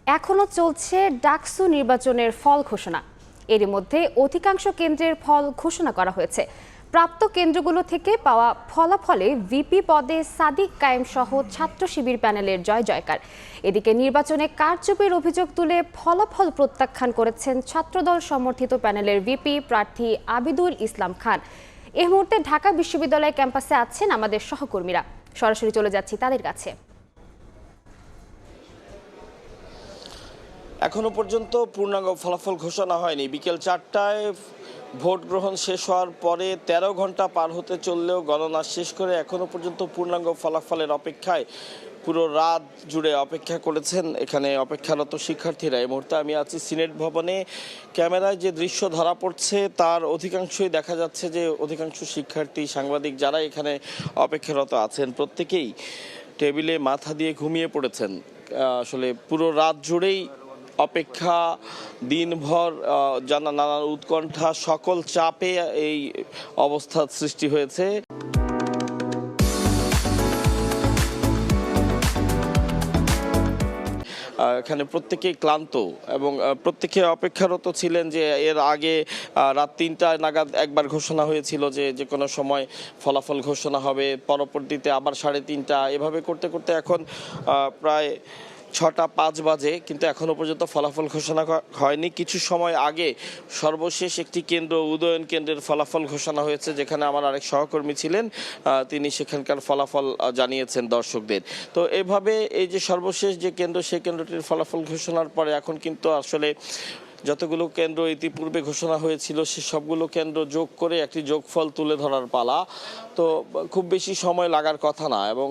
এখনো চলছে ডাকসু নির্বাচনের ফল ঘোষণা। এরই মধ্যে অধিকাংশ কেন্দ্রের ফল ঘোষণা করা হয়েছে। প্রাপ্ত কেন্দ্রগুলো থেকে পাওয়া ফলাফলে ভিপি পদে সাদিক কায়েম সহ ছাত্র শিবির প্যানেলের জয় জয়কার। এদিকে নির্বাচনে কারচুপির অভিযোগ তুলে ফলাফল প্রত্যাখ্যান করেছেন ছাত্রদল সমর্থিত প্যানেলের ভিপি প্রার্থী আবিদুল ইসলাম খান। এই মুহূর্তে ঢাকা বিশ্ববিদ্যালয় ক্যাম্পাসে আছেন আমাদের সহকর্মীরা। সরাসরি চলে যাচ্ছি তাদের কাছে। এখনো পর্যন্ত পূর্ণাঙ্গ ফলাফল ঘোষণা হয়নি। বিকেল 4টায় ভোট গ্রহণ শেষ হওয়ার পরে 13 ঘন্টা পার হতে চললেও গণনা শেষ করে এখনো পর্যন্ত পূর্ণাঙ্গ ফলাফলের অপেক্ষায় পুরো রাত জুড়ে অপেক্ষা করেছেন এখানে অপেক্ষারত শিক্ষার্থীরা। এই মুহূর্তে আমি আছি সিনেট ভবনে। ক্যামেরায় যে দৃশ্য ধরা পড়ছে তার অধিকাংশই দেখা যাচ্ছে যে অধিকাংশ শিক্ষার্থী, সাংবাদিক যারা এখানে অপেক্ষারত আছেন প্রত্যেকেই টেবিলে মাথা দিয়ে ঘুমিয়ে পড়েছেন। আসলে পুরো রাত জুড়েই অপেক্ষা, দিনভর জানা নানান উৎকণ্ঠা, সকল চাপে এই অবস্থার সৃষ্টি হয়েছে। এখানে প্রত্যেকেই ক্লান্ত এবং প্রত্যেকে অপেক্ষারত ছিলেন যে এর আগে রাত 3টা নাগাদ একবার ঘোষণা হয়েছিল যে কোনো সময় ফলাফল ঘোষণা হবে, পরবর্তীতে আবার 3:30, এভাবে করতে করতে এখন প্রায় 6টা 5 বাজে, কিন্তু এখনো পর্যন্ত ফলাফল ঘোষণা হয়নি। কিছু সময় আগে সর্বশেষ একটি কেন্দ্র, উদয়ন কেন্দ্রের ফলাফল ঘোষণা হয়েছে, যেখানে আমার আরেক সহকর্মী ছিলেন, তিনি সেখানকার ফলাফল জানিয়েছেন দর্শকদের। তো এভাবে এই যে সর্বশেষ যে কেন্দ্র, সেই কেন্দ্রটির ফলাফল ঘোষণার পরে এখন কিন্তু আসলে যতগুলো কেন্দ্র ইতিপূর্বে ঘোষণা হয়েছিল সে সবগুলো কেন্দ্র যোগ করে একটি যোগফল তুলে ধরার পালা। তো খুব বেশি সময় লাগার কথা না, এবং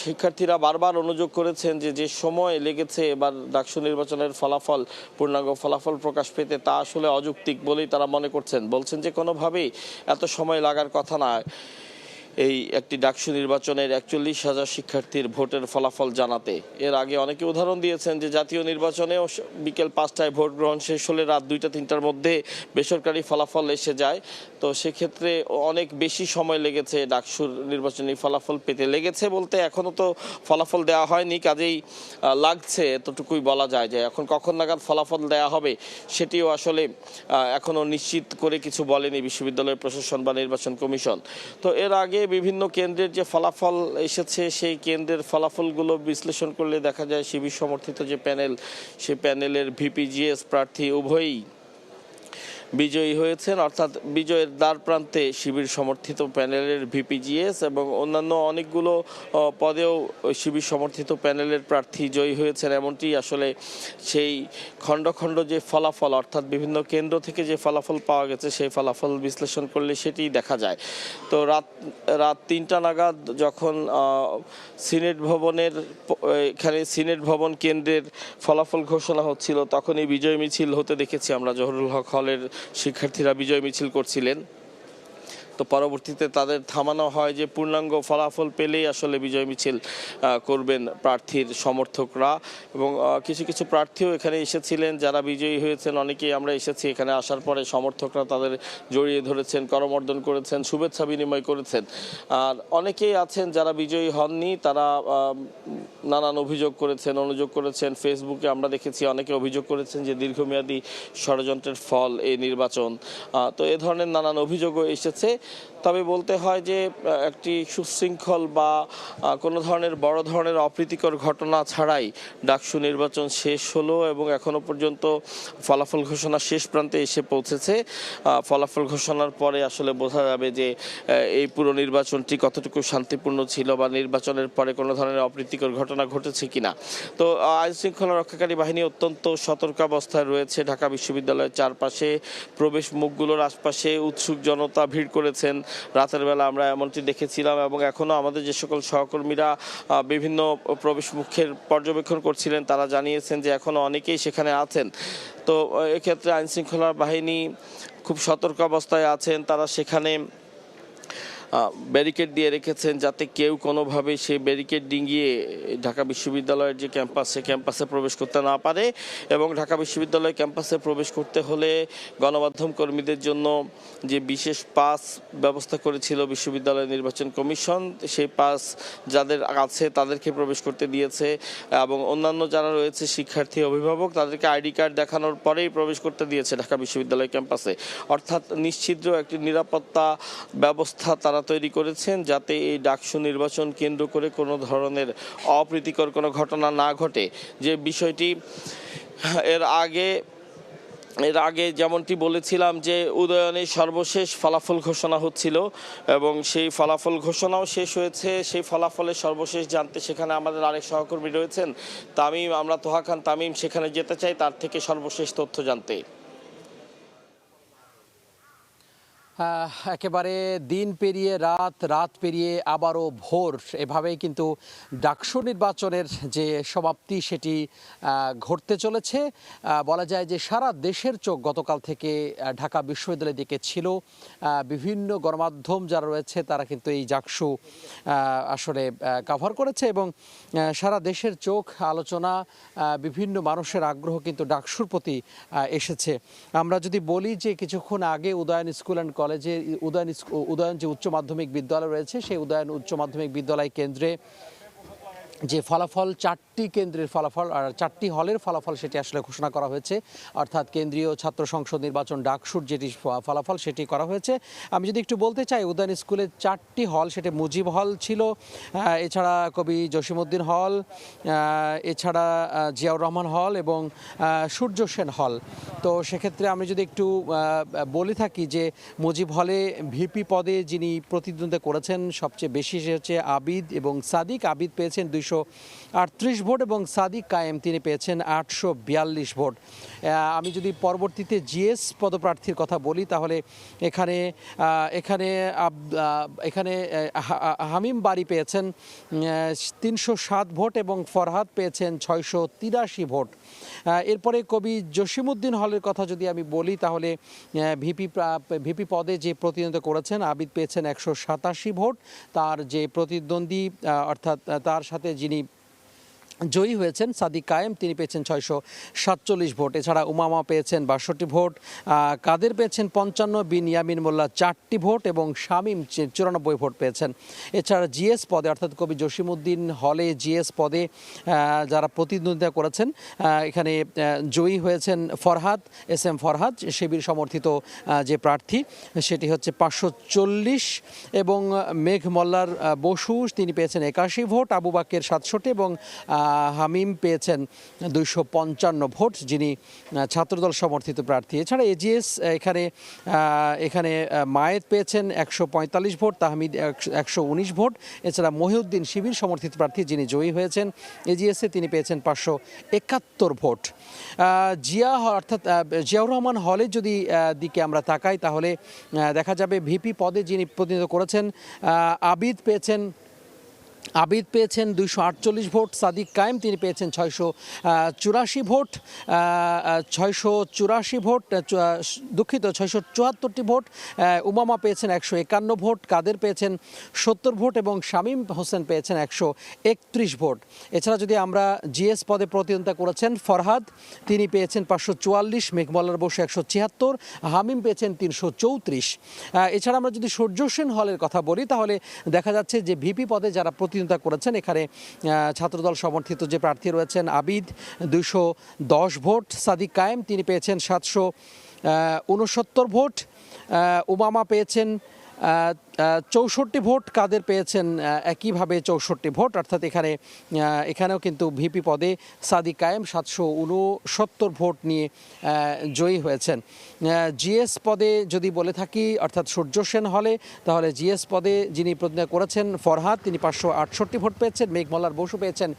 শিক্ষার্থীরা বারবার অনুযোগ করেছেন যে সময় লেগেছে এবার ডাকসু নির্বাচনের ফলাফল, পূর্ণাঙ্গ ফলাফল প্রকাশ পেতে, তা আসলে অযৌক্তিক বলেই তারা মনে করছেন। বলছেন যে কোনোভাবেই এত সময় লাগার কথা না এই একটি ডাকসু নির্বাচনের 41,000 শিক্ষার্থীর ভোটের ফলাফল জানাতে। এর আগে অনেকে উদাহরণ দিয়েছেন যে জাতীয় নির্বাচনেও বিকেল 5টায় ভোট গ্রহণ শেষ হলে রাত 2টা-3টার মধ্যে বেসরকারি ফলাফল এসে যায়। তো সেক্ষেত্রে অনেক বেশি সময় লেগেছে ডাকসুর নির্বাচনী ফলাফল পেতে। লেগেছে বলতে এখনও তো ফলাফল দেওয়া হয়নি, কাজেই লাগছে এতটুকুই বলা যায়। যে এখন কখন নাগাদ ফলাফল দেওয়া হবে সেটিও আসলে এখনও নিশ্চিত করে কিছু বলেনি বিশ্ববিদ্যালয় প্রশাসন বা নির্বাচন কমিশন। তো এর আগে বিভিন্ন কেন্দ্রের যে ফলাফল এসেছে সেই কেন্দ্রের ফলাফলগুলো বিশ্লেষণ করলে দেখা যায় শিবির সমর্থিত যে প্যানেল, সেই প্যানেলের ভিপিজিএস প্রার্থী উভয়ই বিজয়ী হয়েছেন। অর্থাৎ বিজয়ের দ্বার প্রান্তে শিবির সমর্থিত প্যানেলের ভিপিজিএস এবং অন্যান্য অনেকগুলো পদেও শিবির সমর্থিত প্যানেলের প্রার্থী জয়ী হয়েছেন। এমনটি আসলে সেই খণ্ড খণ্ড যে ফলাফল, অর্থাৎ বিভিন্ন কেন্দ্র থেকে যে ফলাফল পাওয়া গেছে সেই ফলাফল বিশ্লেষণ করলে সেটি দেখা যায়। তো রাত 3টা নাগাদ যখন সিনেট ভবনের এখানে সিনেট ভবন কেন্দ্রের ফলাফল ঘোষণা হচ্ছিল, তখনই বিজয় মিছিল হতে দেখেছি আমরা। জহুরুল হক হলের শিক্ষার্থীরা বিজয় মিছিল করছিলেন। তো পরবর্তীতে তাদের থামানো হয় যে পূর্ণাঙ্গ ফলাফল পেলেই আসলে বিজয় মিছিল করবেন প্রার্থীর সমর্থকরা। এবং কিছু কিছু প্রার্থীও এখানে এসেছিলেন যারা বিজয়ী হয়েছেন। অনেকেই আমরা এসেছি, এখানে আসার পরে সমর্থকরা তাদের জড়িয়ে ধরেছেন, করমর্দন করেছেন, শুভেচ্ছা বিনিময় করেছেন। আর অনেকেই আছেন যারা বিজয়ী হননি, তারা নানান অভিযোগ করেছেন, অনুযোগ করেছেন। ফেসবুকে আমরা দেখেছি অনেকে অভিযোগ করেছেন যে দীর্ঘমেয়াদী ষড়যন্ত্রের ফল এই নির্বাচন। তো এ ধরনের নানান অভিযোগও এসেছে। তবে বলতে হয় যে একটি সুশৃঙ্খল বা কোনো ধরনের বড় ধরনের অপ্রীতিকর ঘটনা ছাড়াই ডাকসু নির্বাচন শেষ হলো এবং এখনো পর্যন্ত ফলাফল ঘোষণা শেষ প্রান্তে এসে পৌঁছেছে। ফলাফল ঘোষণার পরে আসলে বোঝা যাবে যে এই পুরো নির্বাচনটি কতটুকু শান্তিপূর্ণ ছিল বা নির্বাচনের পরে কোনো ধরনের অপ্রীতিকর ঘটনা ঘটেছে কিনা। তো আইন শৃঙ্খলা রক্ষাকারী বাহিনী অত্যন্ত সতর্কাবস্থায় রয়েছে। ঢাকা বিশ্ববিদ্যালয়ের চারপাশে, প্রবেশ মুখগুলোর আশপাশে উৎসুক জনতা ভিড় করেছেন। রাতের বেলা আমরা এমনটি দেখেছিলাম এবং এখনও আমাদের যে সকল সহকর্মীরা বিভিন্ন প্রবেশ মুখের পর্যবেক্ষণ করছিলেন তারা জানিয়েছেন যে এখনও অনেকেই সেখানে আছেন। তো এক্ষেত্রে আইনশৃঙ্খলা বাহিনী খুব সতর্ক অবস্থায় আছেন। তারা সেখানে ব্যারিকেড দিয়ে রেখেছেন যাতে কেউ কোনোভাবে সেই ব্যারিকেড ডিঙিয়ে ঢাকা বিশ্ববিদ্যালয়ের যে ক্যাম্পাস সে ক্যাম্পাসে প্রবেশ করতে না পারে। এবং ঢাকা বিশ্ববিদ্যালয় ক্যাম্পাসে প্রবেশ করতে হলে গণমাধ্যম কর্মীদের জন্য যে বিশেষ পাস ব্যবস্থা করেছিল বিশ্ববিদ্যালয় নির্বাচন কমিশন, সেই পাস যাদের আছে তাদেরকে প্রবেশ করতে দিয়েছে এবং অন্যান্য যারা রয়েছে শিক্ষার্থী অভিভাবক তাদেরকে আইডি কার্ড দেখানোর পরেই প্রবেশ করতে দিয়েছে ঢাকা বিশ্ববিদ্যালয় ক্যাম্পাসে। অর্থাৎ নিশ্ছিদ্র একটি নিরাপত্তা ব্যবস্থা তারা তৈরি করেছেন যাতে এই ডাকসু নির্বাচন কেন্দ্র করে কোনো ধরনের অপ্রীতিকর কোনো ঘটনা না ঘটে। যে বিষয়টি এর আগে যেমনটি বলেছিলাম যে উদয়নের সর্বশেষ ফলাফল ঘোষণা হচ্ছিল এবং সেই ফলাফল ঘোষণাও শেষ হয়েছে। সেই ফলাফলের সর্বশেষ জানতে সেখানে আমাদের আরেক সহকর্মী রয়েছেন তামিম, আমরা তোহা খান তামিম সেখানে যেতে চাই তার থেকে সর্বশেষ তথ্য জানতে। একেবারে দিন পেরিয়ে রাত পেরিয়ে আবারও ভোর, এভাবেই কিন্তু ডাকসু নির্বাচনের যে সমাপ্তি সেটি ঘটতে চলেছে। বলা যায় যে সারা দেশের চোখ গতকাল থেকে ঢাকা বিশ্ববিদ্যালয়ের দিকে ছিল। বিভিন্ন গণমাধ্যম যারা রয়েছে তারা কিন্তু এই ডাকসু আসলে কভার করেছে এবং সারা দেশের চোখ আলোচনা, বিভিন্ন মানুষের আগ্রহ কিন্তু ডাকসুর প্রতি এসেছে। আমরা যদি বলি যে কিছুক্ষণ আগে উদয়ন স্কুল অ্যান্ড কলেজে উদয়ন যে উচ্চ মাধ্যমিক বিদ্যালয় রয়েছে সেই উদয়ন উচ্চ মাধ্যমিক বিদ্যালয় কেন্দ্রে যে ফলাফল, 4টি কেন্দ্রের ফলাফল আর 4টি হলের ফলাফল সেটি আসলে ঘোষণা করা হয়েছে। অর্থাৎ কেন্দ্রীয় ছাত্র সংসদ নির্বাচন ডাকসুর যেটি ফলাফল সেটি করা হয়েছে। আমি যদি একটু বলতে চাই, উদয়ন স্কুলের 4টি হল, সেটি মুজিব হল ছিল, এছাড়া কবি জসিমউদ্দিন হল, এছাড়া জিয়াউর রহমান হল এবং সূর্য সেন হল। তো সেক্ষেত্রে আমি যদি একটু বলে থাকি যে মুজিব হলে ভিপি পদে যিনি প্রতিদ্বন্দ্বিতা করেছেন সবচেয়ে বেশি সে হচ্ছে আবিদ এবং সাদিক। আবিদ পেয়েছেন 238 ভোট এবং সাদিক কায়েম তিনি পেয়েছেন 842 ভোট। আমি যদি পরবর্তীতে জিএস পদপ্রার্থীর কথা বলি তাহলে এখানে হামিম বারি পেয়েছেন 307 ভোট এবং ফরহাদ পেয়েছেন 683 ভোট। এরপরে কবি জসিমউদ্দিন হলের কথা যদি আমি বলি তাহলে ভিপি পদে যে প্রতিদ্বন্দ্বিতা করেছেন আবিদ পেয়েছেন 187 ভোট। তার যে প্রতিদ্বন্দ্বী অর্থাৎ তার সাথে যিনি জয়ী হয়েছেন সাদিক কায়েম তিনি পেয়েছেন 647 ভোট। এছাড়া উমামা পেয়েছেন 62 ভোট, কাদের পেয়েছেন 55, বিন ইয়ামিন মোল্লা 4টি ভোট এবং শামীম 94 ভোট পেয়েছেন। এছাড়া জিএস পদে অর্থাৎ কবি জসিমউদ্দিন হলে জিএস পদে যারা প্রতিদ্বন্দ্বিতা করেছেন এখানে জয়ী হয়েছেন ফরহাদ, SM ফরহাদ, শিবির সমর্থিত যে প্রার্থী সেটি হচ্ছে 540 এবং মেঘ মোল্লার বসু তিনি পেয়েছেন 81 ভোট, আবু বাকের 67 এবং হামিম পেয়েছেন 255 ভোট যিনি ছাত্রদল সমর্থিত প্রার্থী। এছাড়া এজিএস এখানে মায়েদ পেয়েছেন 145 ভোট, তাহমিদ 119 ভোট। এছাড়া মহিউদ্দিন শিবির সমর্থিত প্রার্থী যিনি জয়ী হয়েছেন এজিএসে তিনি পেয়েছেন 571 ভোট। জিয়াউর রহমান হলের যদি দিকে আমরা তাকাই তাহলে দেখা যাবে ভিপি পদে যিনি প্রতিনিধিত্ব করেছেন আবিদ পেয়েছেন 248 ভোট, সাদিক কায়েম তিনি পেয়েছেন 684 ভোট, 674টি ভোট। উমামা পেয়েছেন 151 ভোট, কাদের পেয়েছেন 70 ভোট এবং শামীম হোসেন পেয়েছেন 131 ভোট। এছাড়া যদি আমরা জিএস পদে প্রতিদ্বন্দ্বিতা করেছেন ফরহাদ তিনি পেয়েছেন 544, মেঘমল্লার বসু 176, হামিম পেয়েছেন 334। এছাড়া আমরা যদি সূর্য সেন হলের কথা বলি তাহলে দেখা যাচ্ছে যে ভিপি পদে যারা প্রতিদ্বন্দ্বিতা করেছেন এখানে ছাত্রদল সমর্থিত যে প্রার্থী রয়েছেন আবিদ 210 ভোট, সাদিক কায়েম তিনি পেয়েছেন 769 ভোট, উমামা পেয়েছেন 64 ভোট, কাদের পেয়েছেন একইভাবে 64 ভোট। অর্থাৎ এখানেও কিন্তু ভিপি পদে সাদিক কায়েম 769 ভোট নিয়ে জয়ী হয়েছেন। জিএস পদে যদি বলে থাকি অর্থাৎ সূর্য সেন হলে তাহলে জিএস পদে যিনি প্রতিদ্বন্দ্বিতা করেছেন ফরহাদ তিনি 568 ভোট পেয়েছেন, মেঘমল্লার বসু পেয়েছেন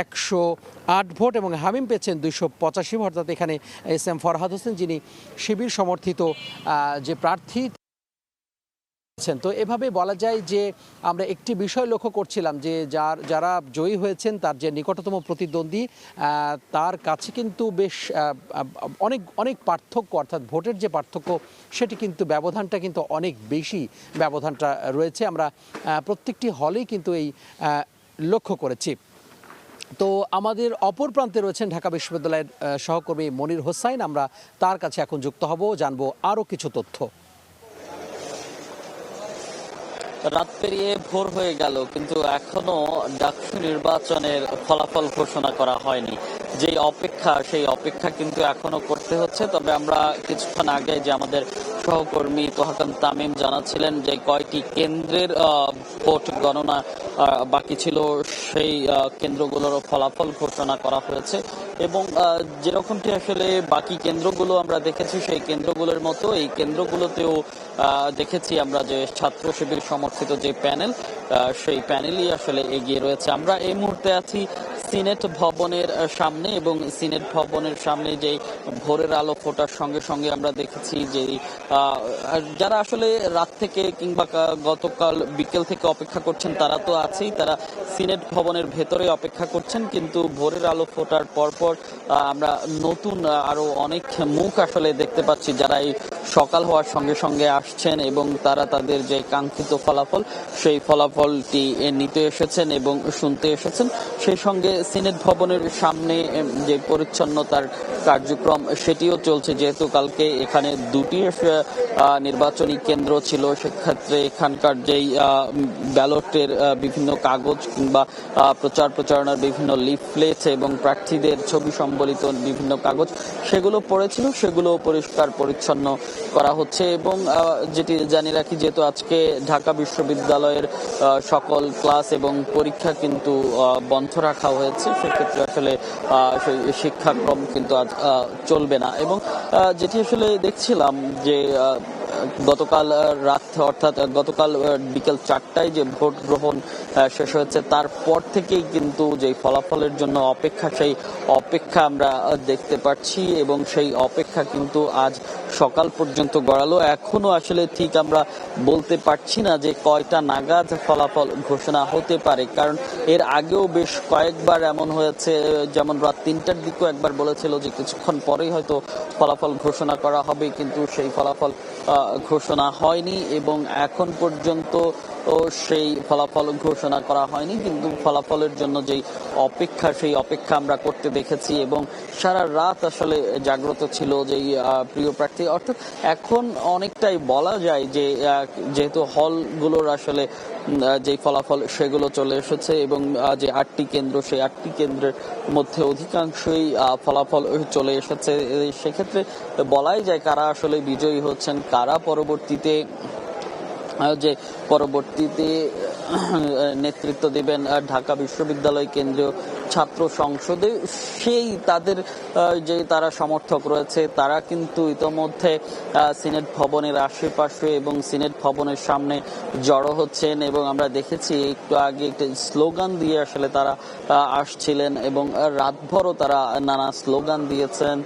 108 ভোট এবং হামিম পেয়েছেন 285 ভোট। অর্থাৎ এখানে SM ফরহাদ হোসেন যিনি শিবির সমর্থিত যে প্রার্থী তো এভাবে বলা যায় যে আমরা একটি বিষয় লক্ষ্য করছিলাম যে যারা জয়ী হয়েছেন তার যে নিকটতম প্রতিদ্বন্দ্বী তার কাছে কিন্তু বেশ অনেক অনেক পার্থক্য, অর্থাৎ ভোটের যে পার্থক্য সেটি কিন্তু ব্যবধানটা কিন্তু অনেক বেশি ব্যবধানটা রয়েছে। আমরা প্রত্যেকটি হলেই কিন্তু এই লক্ষ্য করেছি। তো আমাদের অপর প্রান্তে রয়েছেন ঢাকা বিশ্ববিদ্যালয়ের সহকর্মী মনির হোসাইন, আমরা তার কাছে এখন যুক্ত হব, জানবো আরও কিছু তথ্য। রাত পেরিয়ে ভোর হয়ে গেল, কিন্তু এখনো ডাকসু নির্বাচনের ফলাফল ঘোষণা করা হয়নি। যে অপেক্ষা, সেই অপেক্ষা কিন্তু এখনো করতে হচ্ছে। তবে আমরা কিছুক্ষণ আগে যে আমাদের সহকর্মী তোহাকান তামিম জানাচ্ছিলেন যে কয়টি কেন্দ্রের ভোট গণনা বাকি ছিল, সেই কেন্দ্রগুলোর ফলাফল ঘোষণা করা হয়েছে। এবং যেরকমটি আসলে বাকি কেন্দ্রগুলো আমরা দেখেছি, সেই কেন্দ্রগুলোর মতো এই কেন্দ্রগুলোতেও দেখেছি আমরা যে ছাত্র শিবির সমর্থিত যে প্যানেল, সেই প্যানেলই আসলে এগিয়ে রয়েছে। আমরা এই মুহূর্তে আছি সিনেট ভবনের সামনে, এবং সিনেট ভবনের সামনে যে ভোরের আলো ফোটার সঙ্গে সঙ্গে আমরা দেখেছি যে যারা আসলে রাত থেকে কিংবা গতকাল বিকেল থেকে অপেক্ষা করছেন তারা তো আছেই, তারা সিনেট ভবনের ভেতরে অপেক্ষা করছেন। কিন্তু ভোরের আলো ফোটার পরপর আমরা নতুন আরো অনেক মুখ আসলে দেখতে পাচ্ছি যারা এই সকাল হওয়ার সঙ্গে সঙ্গে আসছেন এবং তারা তাদের যে কাঙ্ক্ষিত ফলাফল, সেই ফলাফলটি নিতে এসেছেন এবং শুনতে এসেছেন। সেই সঙ্গে সিনেট ভবনের সামনে যে পরিচ্ছন্নতার কার্যক্রম সেটিও চলছে, যেহেতু কালকে এখানে দুটি নির্বাচনী কেন্দ্র ছিল। সেক্ষেত্রে এখানকার যেই ব্যালটের বিভিন্ন কাগজ কিংবা প্রচার প্রচারণার বিভিন্ন লিফলেট এবং প্রার্থীদের ছবি সম্বলিত বিভিন্ন কাগজ সেগুলো পড়েছিল, সেগুলো পরিষ্কার পরিচ্ছন্ন করা হচ্ছে। এবং যেটি জানিয়ে রাখি, যেহেতু আজকে ঢাকা বিশ্ববিদ্যালয়ের সকল ক্লাস এবং পরীক্ষা কিন্তু বন্ধ রাখা হয়েছে, সেক্ষেত্রে আসলে শিক্ষাক্রম কিন্তু আজ চলবে না। এবং যেটি আসলে দেখছিলাম যে গতকাল রাত, অর্থাৎ গতকাল বিকেল 4টায় যে ভোট গ্রহণ শেষ হয়েছে, তারপর থেকেই কিন্তু যে ফলাফলের জন্য অপেক্ষা, সেই অপেক্ষা আমরা দেখতে পাচ্ছি এবং সেই অপেক্ষা কিন্তু আজ সকাল পর্যন্ত গড়ালো। এখনো আসলে ঠিক আমরা বলতে পারছি না যে কয়টা নাগাদ ফলাফল ঘোষণা হতে পারে, কারণ এর আগেও বেশ কয়েকবার এমন হয়েছে, যেমন রাত 3টার দিকেও একবার বলেছিল যে কিছুক্ষণ পরেই হয়তো ফলাফল ঘোষণা করা হবে, কিন্তু সেই ফলাফল ঘোষণা হয়নি এবং এখন পর্যন্ত সেই ফলাফল ঘোষণা করা হয়নি। কিন্তু ফলাফলের জন্য যেই অপেক্ষা, সেই অপেক্ষা আমরা করতে দেখেছি এবং সারা রাত আসলে জাগ্রত ছিল যেই প্রিয় প্রার্থী। অর্থাৎ এখন অনেকটাই বলা যায় যে যেহেতু হলগুলোর আসলে যে ফলাফল সেগুলো চলে এসেছে এবং যে 8টি কেন্দ্র, সেই 8টি কেন্দ্রের মধ্যে অধিকাংশই ফলাফল চলে এসেছে। সেক্ষেত্রে বলাই যায় কারা আসলে বিজয়ী হচ্ছেন, কারা পরবর্তীতে নেতৃত্ব দেবেন ঢাকা বিশ্ববিদ্যালয় কেন্দ্রীয় ছাত্র সংসদে, সেই তাদের যে তারা সমর্থক রয়েছে তারা কিন্তু ইতোমধ্যে সিনেট ভবনের আশেপাশে এবং সিনেট ভবনের সামনে জড়ো হচ্ছেন। এবং আমরা দেখেছি একটু আগে একটা স্লোগান দিয়ে আসলে তারা আসছিলেন এবং রাতভরও তারা নানা স্লোগান দিয়েছেন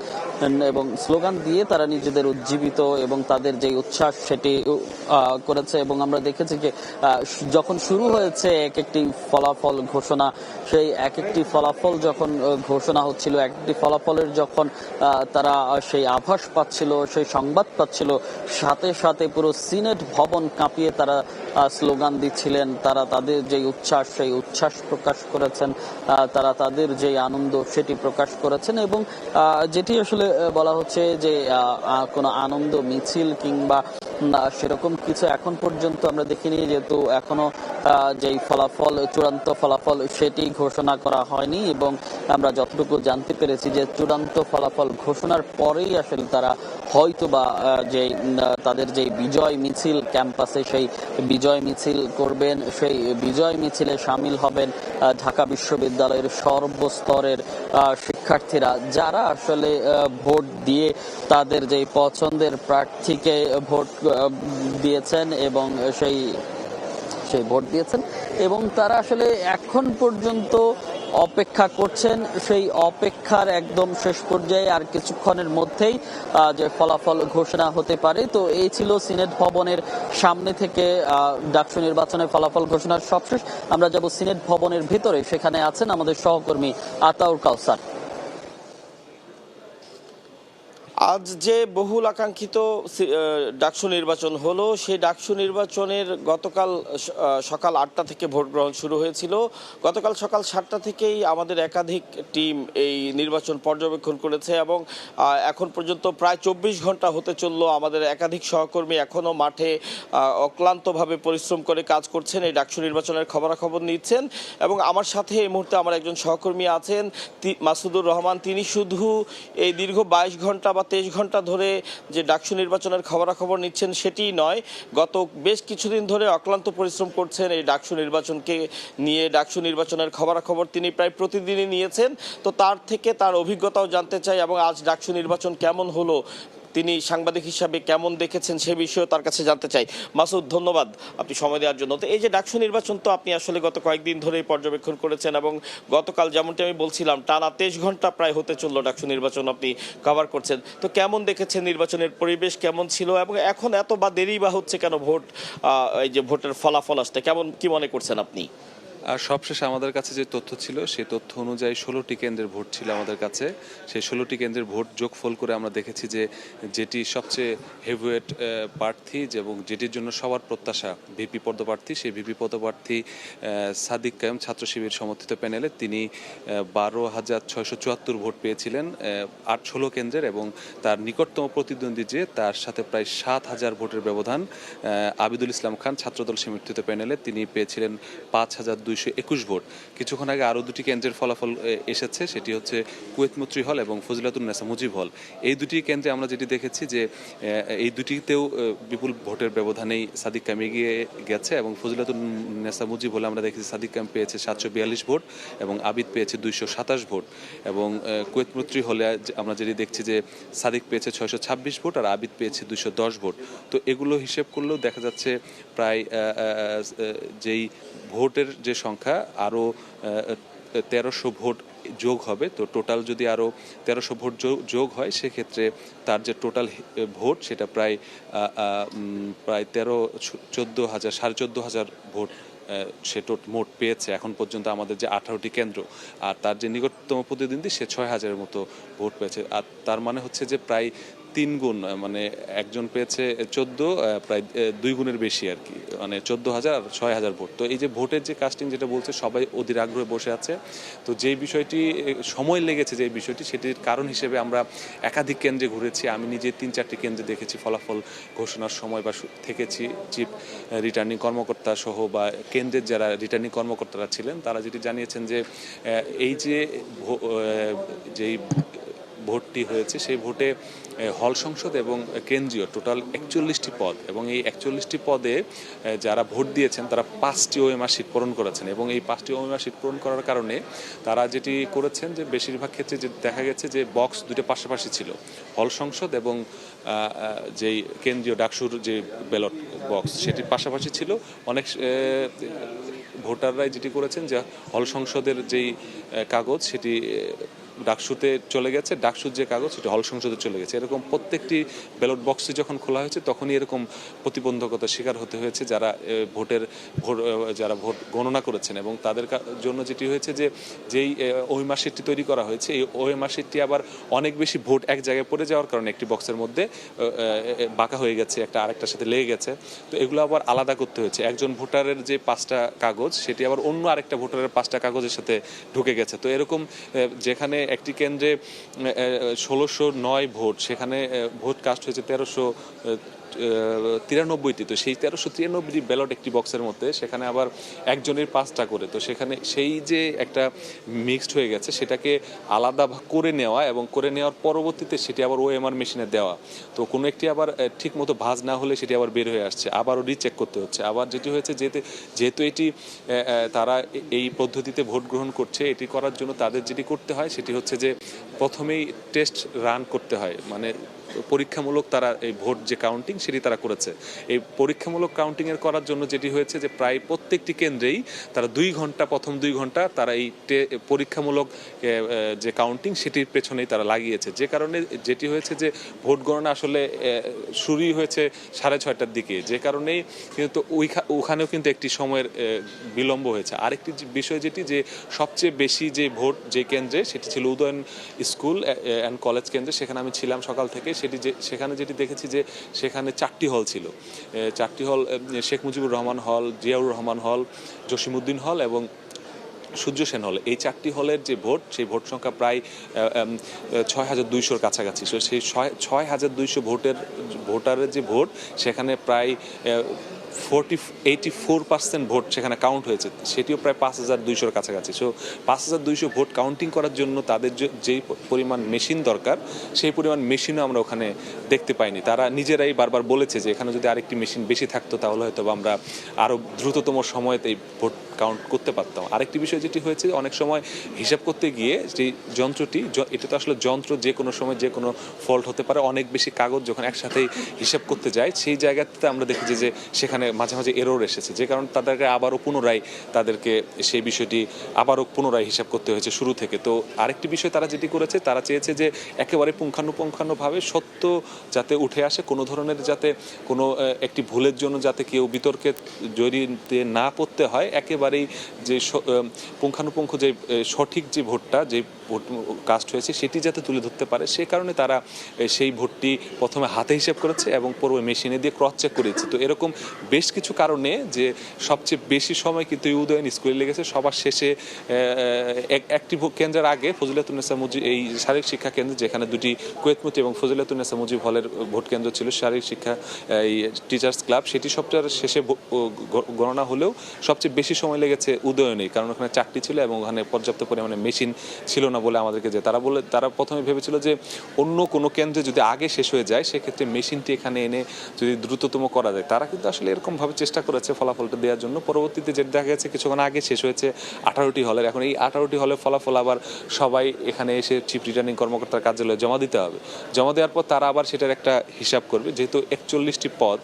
এবং স্লোগান দিয়ে তারা নিজেদের উজ্জীবিত এবং তাদের যে উচ্ছ্বাস সেটি করেছে। এবং আমরা দেখেছি যে যখন শুরু হয়েছে এক একটি ফলাফল ঘোষণা, সেই এক একটি ফলাফল যখন ঘোষণা হচ্ছিল, একটি ফলাফলের যখন তারা সেই আভাস পাচ্ছিল, সেই সংবাদ পাচ্ছিল, সাথে সাথে পুরো সিনেট ভবন কাঁপিয়ে তারা স্লোগান দিচ্ছিলেন। তারা তাদের যে উচ্ছ্বাস, সেই উচ্ছ্বাস প্রকাশ করেছেন, তারা তাদের যে আনন্দ সেটি প্রকাশ করেছেন। এবং যেটি আসলে বলা হচ্ছে যে কোনো আনন্দ মিছিল কিংবা সেরকম কিছু এখন পর্যন্ত আমরা দেখিনি, যেহেতু এখনো যেই ফলাফল, চূড়ান্ত ফলাফল সেটি ঘোষণা করা হয়নি। এবং আমরা যতটুকু জানতে পেরেছি যে চূড়ান্ত ফলাফল ঘোষণার পরেই আসলে তারা হয়তোবা যে তাদের যে বিজয় মিছিল ক্যাম্পাসে, সেই বিজয় মিছিল করবেন। সেই বিজয় মিছিলে সামিল হবেন ঢাকা বিশ্ববিদ্যালয়ের সর্বস্তরের শিক্ষার্থীরা, যারা আসলে ভোট দিয়ে তাদের যে পছন্দের প্রার্থীকে ভোট দিয়েছেন এবং সেই ভোট দিয়েছেন। এবং তারা আসলে এখন পর্যন্ত অপেক্ষা করছেন, সেই অপেক্ষার একদম শেষ পর্যায়ে আর কিছুক্ষণের মধ্যেই যে ফলাফল ঘোষণা হতে পারে। তো এই ছিল সিনেট ভবনের সামনে থেকে ডাকসু নির্বাচনের ফলাফল ঘোষণার সবশেষ। আমরা যাব সিনেট ভবনের ভিতরে, সেখানে আছেন আমাদের সহকর্মী আতাউর কাউসার। আজ যে বহুল আকাঙ্ক্ষিত ডাকসু নির্বাচন হলো, সেই ডাকসু নির্বাচনের গতকাল সকাল 8টা থেকে ভোট গ্রহণ শুরু হয়েছিল। গতকাল সকাল 7টা থেকেই আমাদের একাধিক টিম এই নির্বাচন পর্যবেক্ষণ করেছে এবং এখন পর্যন্ত প্রায় 24 ঘন্টা হতে চললো। আমাদের একাধিক সহকর্মী এখনও মাঠে অক্লান্তভাবে পরিশ্রম করে কাজ করছেন, এই ডাকসু নির্বাচনের খবরাখবর নিচ্ছেন। এবং আমার সাথে এই মুহূর্তে আমার একজন সহকর্মী আছেন, মাসুদুর রহমান। তিনি শুধু এই দীর্ঘ 22 ঘন্টা বা 23 ঘন্টা ধরে যে ডাকসু নির্বাচনের খবরাখবর নিচ্ছেন সেটিই নয়, গত বেশ কিছুদিন ধরে অক্লান্ত পরিশ্রম করছেন এই ডাকসু নির্বাচনকে নিয়ে। ডাকসু নির্বাচনের খবরাখবর তিনি প্রায় প্রতিদিনই নিয়েছেন। তো তার থেকে তার অভিজ্ঞতাও জানতে চাই এবং আজ ডাকসু নির্বাচন কেমন হলো, তিনি সাংবাদিক হিসাবে কেমন দেখেছেন সে বিষয়েও তার কাছে জানতে চাই। মাসুদ, ধন্যবাদ আপনি সময় দেওয়ার জন্য। তো এই যে ডাকসু নির্বাচন, তো আপনি আসলে গত কয়েকদিন ধরেই পর্যবেক্ষণ করেছেন এবং গতকাল যেমনটি আমি বলছিলাম টানা 23 ঘন্টা প্রায় হতে চললো ডাকসু নির্বাচন আপনি কভার করছেন। তো কেমন দেখেছেন নির্বাচনের পরিবেশ, কেমন ছিল এবং এখন এত বা দেরি বা হচ্ছে কেন ভোট, এই যে ভোটের ফলাফল আসতে কেমন কি মনে করছেন আপনি? আর সবশেষে আমাদের কাছে যে তথ্য ছিল সেই তথ্য অনুযায়ী 16টি কেন্দ্রের ভোট ছিল আমাদের কাছে। সেই 16টি কেন্দ্রের ভোট যোগফল করে আমরা দেখেছি যে যেটি সবচেয়ে হেভিওয়েট প্রার্থী এবং যেটির জন্য সবার প্রত্যাশা ভিপি পদপ্রার্থী, সেই ভিপি পদপ্রার্থী সাদিক কায়েম ছাত্র শিবির সমর্থিত প্যানেলে তিনি 12,674 ভোট পেয়েছিলেন 16 কেন্দ্রের, এবং তার নিকটতম প্রতিদ্বন্দ্বী যে তার সাথে প্রায় 7,000 ভোটের ব্যবধান আবিদুল ইসলাম খান ছাত্রদল সমর্থিত প্যানেলে তিনি পেয়েছিলেন 5,221 ভোট। কিছুক্ষণ আগে আরও দুটি কেন্দ্রের ফলাফল এসেছে, সেটি হচ্ছে কুয়েত মৈত্রী হল এবং ফজিলাতুন্নেসা মুজিব হল। এই দুটি কেন্দ্রে আমরা যেটি দেখেছি যে এই দুটিতেও বিপুল ভোটের ব্যবধানেই সাদিক কায়েম এগিয়ে গেছে এবং ফজিলাতুন্নেসা মুজিব হলে আমরা দেখেছি সাদিক কায়েম পেয়েছে 742 ভোট এবং আবিদ পেয়েছে 227 ভোট, এবং কুয়েত মৈত্রী হলে আমরা যেটি দেখছি যে সাদিক পেয়েছে 626 ভোট আর আবিদ পেয়েছে 210 ভোট। তো এগুলো হিসেব করলেও দেখা যাচ্ছে প্রায় যেই ভোটের যে সংখ্যা আরও 1300 ভোট যোগ হবে। তো টোটাল যদি আরও 1300 ভোট যোগ হয় সেক্ষেত্রে তার যে টোটাল ভোট সেটা প্রায় 14,000 14,500 ভোট সে মোট পেয়েছে এখন পর্যন্ত আমাদের যে 18টি কেন্দ্র। আর তার যে নিকটতম প্রতিদ্বন্দ্বী সে 6,000-এর মতো ভোট পেয়েছে। আর তার মানে হচ্ছে যে প্রায় 3 গুণ, মানে একজন পেয়েছে 14, প্রায় 2 গুণের বেশি আর কি, মানে 14,000 আর 6,000 ভোট। তো এই যে ভোটের যে কাস্টিং যেটা বলছে সবাই অধীর আগ্রহে বসে আছে। তো যেই বিষয়টি সময় লেগেছে, যে বিষয়টি সেটির কারণ হিসেবে আমরা একাধিক কেন্দ্রে ঘুরেছি। আমি নিজে 3-4টি কেন্দ্রে দেখেছি ফলাফল ঘোষণার সময় বা থেকেছি। চিফ রিটার্নিং কর্মকর্তা সহ বা কেন্দ্রের যারা রিটার্নিং কর্মকর্তারা ছিলেন তারা যেটি জানিয়েছেন যে এই যে যেই ভোটটি হয়েছে সেই ভোটে হল সংসদ এবং কেন্দ্রীয় টোটাল 41টি পদ, এবং এই 41টি পদে যারা ভোট দিয়েছেন তারা 5টি ওএমআর সিট পূরণ করেছেন। এবং এই 5টি ওএমআর সিট পূরণ করার কারণে তারা যেটি করেছেন যে বেশিরভাগ ক্ষেত্রে যে দেখা গেছে যে বক্স দুটো পাশাপাশি ছিল, হল সংসদ এবং যেই কেন্দ্রীয় ডাকসুর যে ব্যালট বক্স সেটির পাশাপাশি ছিল। অনেক ভোটাররাই যেটি করেছেন যে হল সংসদের যেই কাগজ সেটি ডাকসুতে চলে গেছে, ডাকসুর যে কাগজ সেটি হল সংসদে চলে গেছে। এরকম প্রত্যেকটি ব্যালট বক্সে যখন খোলা হয়েছে তখনই এরকম প্রতিবন্ধকতার শিকার হতে হয়েছে যারা যারা ভোট গণনা করেছেন। এবং তাদের জন্য যেটি হয়েছে যে যেই ওএমআর শিটটি তৈরি করা হয়েছে এই ওএমআর শিটটি আবার অনেক বেশি ভোট এক জায়গায় পড়ে যাওয়ার কারণে একটি বক্সের মধ্যে বাঁকা হয়ে গেছে, একটা আরেকটার সাথে লেগে গেছে। তো এগুলো আবার আলাদা করতে হয়েছে। একজন ভোটারের যে 5টা কাগজ সেটি আবার অন্য আরেকটা ভোটারের 5টা কাগজের সাথে ঢুকে গেছে। তো এরকম যেখানে একটি কেন্দ্রে 1,609 ভোট, সেখানে ভোট কাস্ট হয়েছে 1393টি। তো সেই 1393টি ব্যালট একটি বক্সের মধ্যে, সেখানে আবার একজনের 5টা করে। তো সেখানে সেই যে একটা মিক্সড হয়ে গেছে সেটাকে আলাদা করে নেওয়া এবং করে নেওয়ার পরবর্তীতে সেটি আবার ওএমআর মেশিনে দেওয়া। তো কোনো একটি আবার ঠিক মতো ভাঁজ না হলে সেটি আবার বের হয়ে আসছে, আবারও রিচেক করতে হচ্ছে। আবার যেটি হয়েছে যেহেতু এটি তারা এই পদ্ধতিতে ভোট গ্রহণ করছে, এটি করার জন্য তাদের যেটি করতে হয় সেটি হচ্ছে যে প্রথমেই টেস্ট রান করতে হয়, মানে পরীক্ষামূলক তারা এই ভোট যে কাউন্টিং সেটি তারা করেছে। এই পরীক্ষামূলক কাউন্টিংয়ের করার জন্য যেটি হয়েছে যে প্রায় প্রত্যেকটি কেন্দ্রেই তারা 2 ঘন্টা, প্রথম 2 ঘন্টা তারা এই পরীক্ষামূলক যে কাউন্টিং সেটির পেছনেই তারা লাগিয়েছে, যে কারণে যেটি হয়েছে যে ভোট গণনা আসলে শুরুই হয়েছে 6:30টার দিকে, যে কারণেই কিন্তু ওখানেও কিন্তু একটি সময়ের বিলম্ব হয়েছে। আরেকটি বিষয় যেটি যে সবচেয়ে বেশি যে ভোট যে কেন্দ্রে সেটি ছিল উদয়ন স্কুল অ্যান্ড কলেজ কেন্দ্রে, সেখানে আমি ছিলাম সকাল থেকে। সেখানে যেটি দেখেছি যে সেখানে 4টি হল ছিল, 4টি হল, শেখ মুজিবুর রহমান হল, জিয়াউর রহমান হল, জসিমউদ্দিন হল এবং সূর্য সেন হল। এই 4টি হলের যে ভোট, সেই ভোট সংখ্যা প্রায় 6200-র কাছাকাছি। সেই 6200 ভোটারের যে ভোট, সেখানে প্রায় 84% ভোট সেখানে কাউন্ট হয়েছে, সেটিও প্রায় 5200-র কাছাকাছি। সো 5200 ভোট কাউন্টিং করার জন্য তাদের যেই পরিমাণ মেশিন দরকার, সেই পরিমাণ মেশিনও আমরা ওখানে দেখতে পাইনি। তারা নিজেরাই বারবার বলেছে যে এখানে যদি আরেকটি মেশিন বেশি থাকতো তাহলে হয়তো আমরা আরও দ্রুততম সময়তে এই ভোট কাউন্ট করতে পারতাম। আরেকটি বিষয় যেটি হয়েছে, অনেক সময় হিসাব করতে গিয়ে যে যন্ত্রটি, এটা তো আসলে যন্ত্র, যে কোনো সময় যে কোনো ফল্ট হতে পারে। অনেক বেশি কাগজ যখন একসাথেই হিসাব করতে যায়, সেই জায়গাতে আমরা দেখেছি যে সেখানে মাঝে মাঝে এরর এসেছে, যে কারণে তাদেরকে আবারও পুনরায় সেই বিষয়টি আবারও পুনরায় হিসাব করতে হয়েছে শুরু থেকে। তো আরেকটি বিষয় তারা যেটি করেছে, তারা চেয়েছে যে একেবারে পুঙ্খানুপুঙ্খানুভাবে সত্য যাতে উঠে আসে, কোনো ধরনের যাতে কোনো একটি ভুলের জন্য যাতে কেউ বিতর্কে জড়িয়ে না পড়তে হয়, একেবারেই যে পুঙ্খানুপুঙ্খ যে সঠিক যে ভোটটা, যে ভোট কাস্ট হয়েছে সেটি যাতে তুলে ধরতে পারে, সে কারণে তারা সেই ভোটটি প্রথমে হাতে হিসাব করেছে এবং পরে মেশিনে দিয়ে ক্রস চেক করেছে। তো এরকম বেশ কিছু কারণে যে সবচেয়ে বেশি সময় কিন্তু উদয়ন স্কুলে লেগেছে। সবার শেষে একটি কেন্দ্রের আগে ফজিলাতুন্নেসা মুজিব, এই শারীরিক শিক্ষা কেন্দ্র, যেখানে 2টি কুয়েতমতি এবং ফজিলাতুন্নেসা মুজিব হলের ভোট কেন্দ্র ছিল, শারীরিক শিক্ষা এই টিচার্স ক্লাব, সেটি সবচেয়ে শেষে গণনা হলেও সবচেয়ে বেশি সময় লেগেছে উদয়নে, কারণ ওখানে 4টি ছিল এবং ওখানে পর্যাপ্ত পরিমাণে মেশিন ছিল না বলে আমাদেরকে তারা প্রথমে ভেবেছিল যে অন্য কোনো কেন্দ্রে যদি আগে শেষ হয়ে যায়, সেক্ষেত্রে মেশিনটি এখানে এনে যদি দ্রুততম করা যায়। তারা কিন্তু আসলে এরকমভাবে চেষ্টা করেছে ফলাফলটা দেওয়ার জন্য। পরবর্তীতে যেটা দেখা গেছে, কিছুক্ষণ আগে শেষ হয়েছে 18টি হলের। এখন এই 18টি হলের ফলাফল আবার সবাই এখানে এসে চিফ রিটার্নিং কর্মকর্তার কার্যালয়ে জমা দিতে হবে। জমা দেওয়ার পর তারা আবার সেটার একটা হিসাব করবে, যেহেতু 41টি পদ,